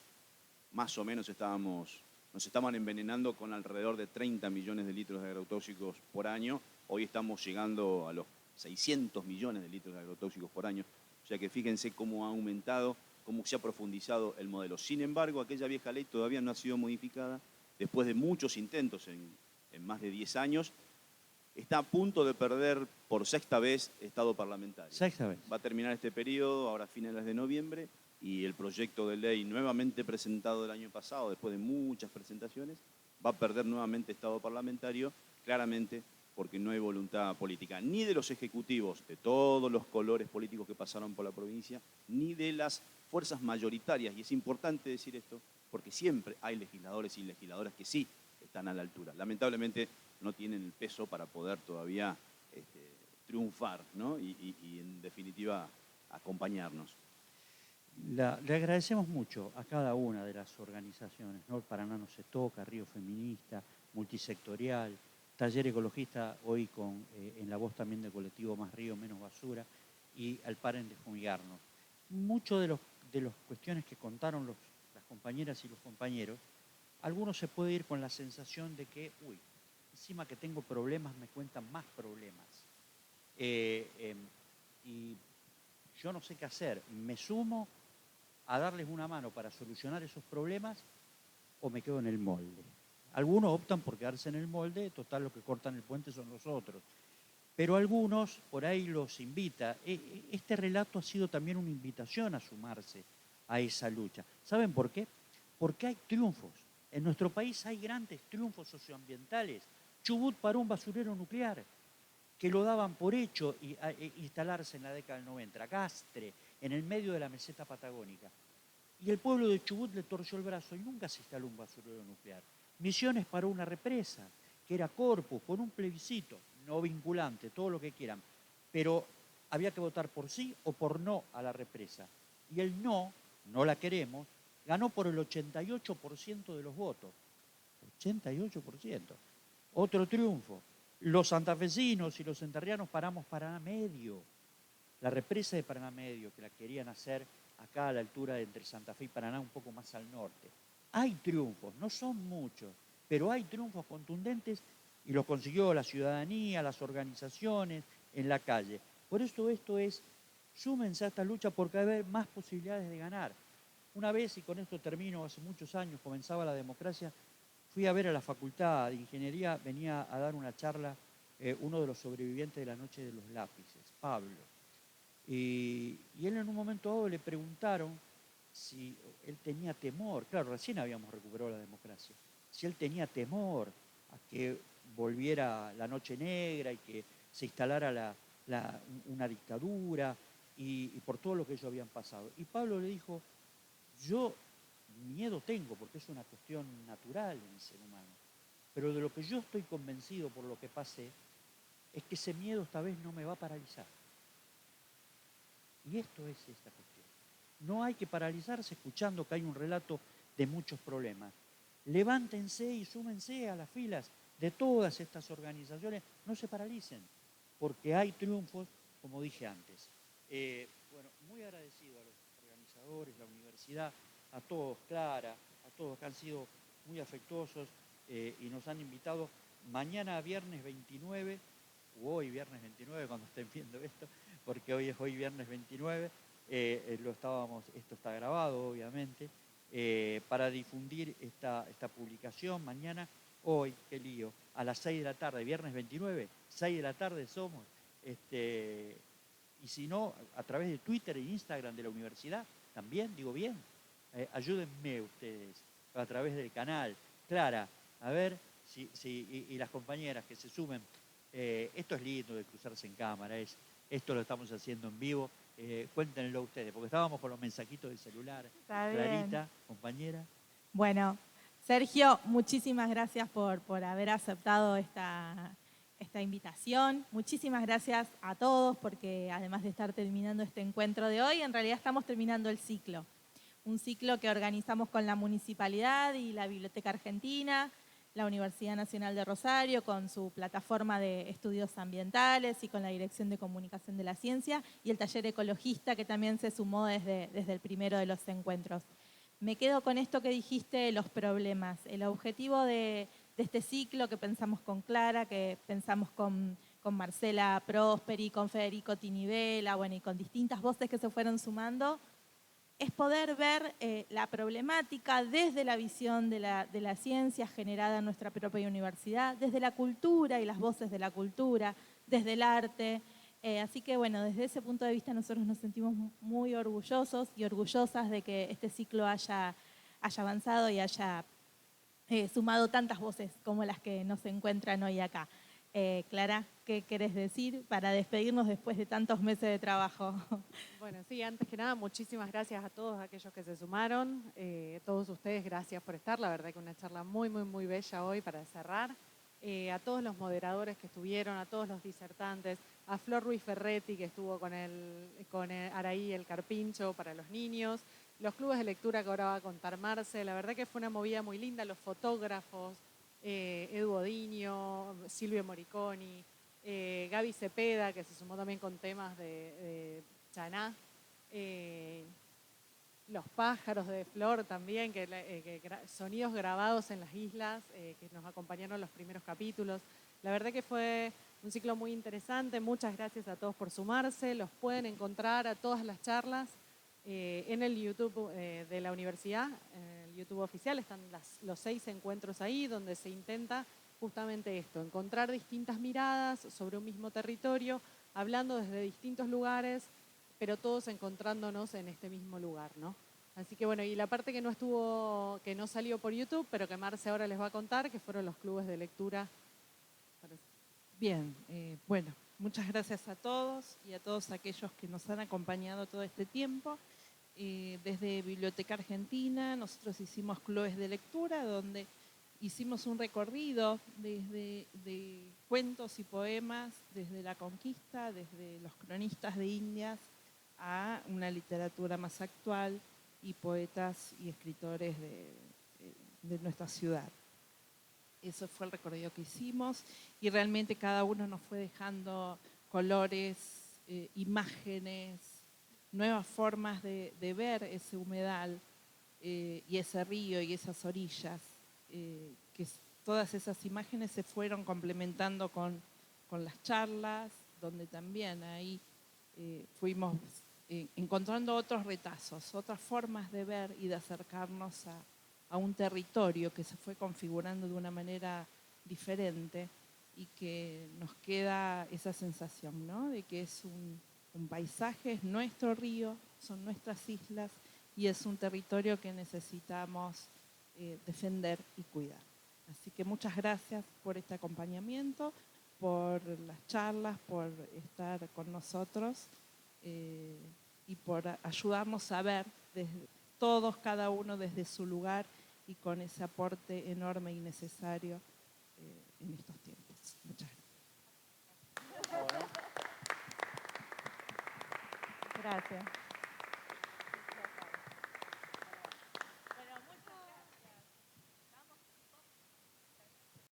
más o menos nos estaban envenenando con alrededor de 30 millones de litros de agrotóxicos por año. Hoy estamos llegando a los 600 millones de litros de agrotóxicos por año. O sea que fíjense cómo ha aumentado, cómo se ha profundizado el modelo. Sin embargo, aquella vieja ley todavía no ha sido modificada. Después de muchos intentos en más de 10 años, está a punto de perder por sexta vez estado parlamentario. Sexta vez. Va a terminar este periodo, ahora a finales de noviembre, y el proyecto de ley nuevamente presentado el año pasado, después de muchas presentaciones, va a perder nuevamente estado parlamentario, claramente porque no hay voluntad política, ni de los ejecutivos, de todos los colores políticos que pasaron por la provincia, ni de las fuerzas mayoritarias. Y es importante decir esto, porque siempre hay legisladores y legisladoras que sí están a la altura. Lamentablemente no tienen el peso para poder todavía triunfar, ¿no? y en definitiva acompañarnos. Le agradecemos mucho a cada una de las organizaciones, ¿no? El Paraná no se toca, Río Feminista, Multisectorial, Taller Ecologista, hoy en la voz también del colectivo Más Río, Menos Basura, y al Paren de Fumigarnos. Muchos de las cuestiones que contaron las compañeras y los compañeros, algunos se puede ir con la sensación de que, encima que tengo problemas, me cuentan más problemas. Y yo no sé qué hacer. ¿Me sumo a darles una mano para solucionar esos problemas o me quedo en el molde? Algunos optan por quedarse en el molde, total lo que cortan el puente son los otros. Pero algunos por ahí los invita. Este relato ha sido también una invitación a sumarse a esa lucha. ¿Saben por qué? Porque hay triunfos. En nuestro país hay grandes triunfos socioambientales. Chubut paró un basurero nuclear, que lo daban por hecho instalarse en la década del 90. Gastre, en el medio de la meseta patagónica. Y el pueblo de Chubut le torció el brazo y nunca se instaló un basurero nuclear. Misiones paró una represa, que era Corpus, con un plebiscito, no vinculante, todo lo que quieran, pero había que votar por sí o por no a la represa. Y el no la queremos, ganó por el 88% de los votos. 88%. Otro triunfo. Los santafesinos y los enterrianos paramos Paraná Medio. La represa de Paraná Medio, que la querían hacer acá a la altura de entre Santa Fe y Paraná, un poco más al norte. Hay triunfos, no son muchos, pero hay triunfos contundentes y los consiguió la ciudadanía, las organizaciones en la calle. Por eso esto es, súmense a esta lucha porque va a haber más posibilidades de ganar. Una vez, y con esto termino, hace muchos años comenzaba la democracia, fui a ver a la Facultad de Ingeniería, venía a dar una charla uno de los sobrevivientes de la Noche de los Lápices, Pablo. Y él en un momento dado le preguntaron si él tenía temor, claro, recién habíamos recuperado la democracia, si él tenía temor a que volviera la Noche Negra y que se instalara una dictadura y por todo lo que ellos habían pasado. Y Pablo le dijo, yo miedo tengo porque es una cuestión natural en el ser humano, pero de lo que yo estoy convencido por lo que pasé es que ese miedo esta vez no me va a paralizar. Y esto es esta cuestión. No hay que paralizarse escuchando que hay un relato de muchos problemas. Levántense y súmense a las filas de todas estas organizaciones. No se paralicen, porque hay triunfos, como dije antes. Muy agradecido a los organizadores, la universidad, a todos, Clara, a todos que han sido muy afectuosos y nos han invitado mañana viernes 29, o hoy viernes 29 cuando estén viendo esto, porque hoy es viernes 29, esto está grabado obviamente, para difundir esta publicación mañana, hoy, qué lío, a las 6 de la tarde, viernes 29, 6 de la tarde somos, y si no, a través de Twitter e Instagram de la universidad, también, digo bien, ayúdenme ustedes, a través del canal, Clara, a ver y las compañeras que se sumen, esto es lindo de cruzarse en cámara, esto lo estamos haciendo en vivo, cuéntenlo ustedes, porque estábamos con los mensajitos del celular. Está Clarita, bien. compañera. Bueno, Sergio, muchísimas gracias por haber aceptado esta invitación. Muchísimas gracias a todos porque además de estar terminando este encuentro de hoy, en realidad estamos terminando el ciclo. Un ciclo que organizamos con la Municipalidad y la Biblioteca Argentina, la Universidad Nacional de Rosario con su plataforma de estudios ambientales y con la Dirección de Comunicación de la Ciencia y el taller ecologista que también se sumó desde el primero de los encuentros. Me quedo con esto que dijiste, los problemas. El objetivo de este ciclo que pensamos con Clara, que pensamos con Marcela Prosperi, con Federico Tinivela, y con distintas voces que se fueron sumando, es poder ver la problemática desde la visión de la ciencia generada en nuestra propia universidad, desde la cultura y las voces de la cultura, desde el arte, Así que bueno, desde ese punto de vista nosotros nos sentimos muy orgullosos y orgullosas de que este ciclo haya avanzado y haya sumado tantas voces como las que nos encuentran hoy acá. Clara, ¿qué querés decir para despedirnos después de tantos meses de trabajo? Bueno, sí, antes que nada, muchísimas gracias a todos aquellos que se sumaron. Todos ustedes, gracias por estar. La verdad que una charla muy, muy, muy bella hoy para cerrar. A todos los moderadores que estuvieron, a todos los disertantes, a Flor Ruiz Ferretti, que estuvo con Araí el Carpincho para los niños, los clubes de lectura que ahora va a contar Marce. La verdad que fue una movida muy linda, los fotógrafos, Edu Odiño, Silvio Moriconi, Gaby Cepeda, que se sumó también con temas de Chaná, los pájaros de Flor también, sonidos grabados en las islas, que nos acompañaron los primeros capítulos. La verdad que fue un ciclo muy interesante. Muchas gracias a todos por sumarse. Los pueden encontrar a todas las charlas en el YouTube de la universidad, en el YouTube oficial. Están los 6 encuentros ahí, donde se intenta justamente esto, encontrar distintas miradas sobre un mismo territorio, hablando desde distintos lugares, pero todos encontrándonos en este mismo lugar, ¿no? Así que bueno, y la parte que no salió por YouTube, pero que Marce ahora les va a contar, que fueron los clubes de lectura. Bien, bueno, muchas gracias a todos y a todos aquellos que nos han acompañado todo este tiempo. Desde Biblioteca Argentina nosotros hicimos clubes de lectura donde hicimos un recorrido de cuentos y poemas desde la conquista, desde los cronistas de Indias a una literatura más actual y poetas y escritores de nuestra ciudad. Eso fue el recorrido que hicimos y realmente cada uno nos fue dejando colores, imágenes, nuevas formas de ver ese humedal y ese río y esas orillas, que todas esas imágenes se fueron complementando con las charlas, donde también ahí fuimos encontrando otros retazos, otras formas de ver y de acercarnos a un territorio que se fue configurando de una manera diferente y que nos queda esa sensación, ¿no? De que es un paisaje, es nuestro río, son nuestras islas y es un territorio que necesitamos defender y cuidar. Así que muchas gracias por este acompañamiento, por las charlas, por estar con nosotros y por ayudarnos a ver desde todos, cada uno desde su lugar y con ese aporte enorme y necesario en estos tiempos. Muchas gracias. Gracias.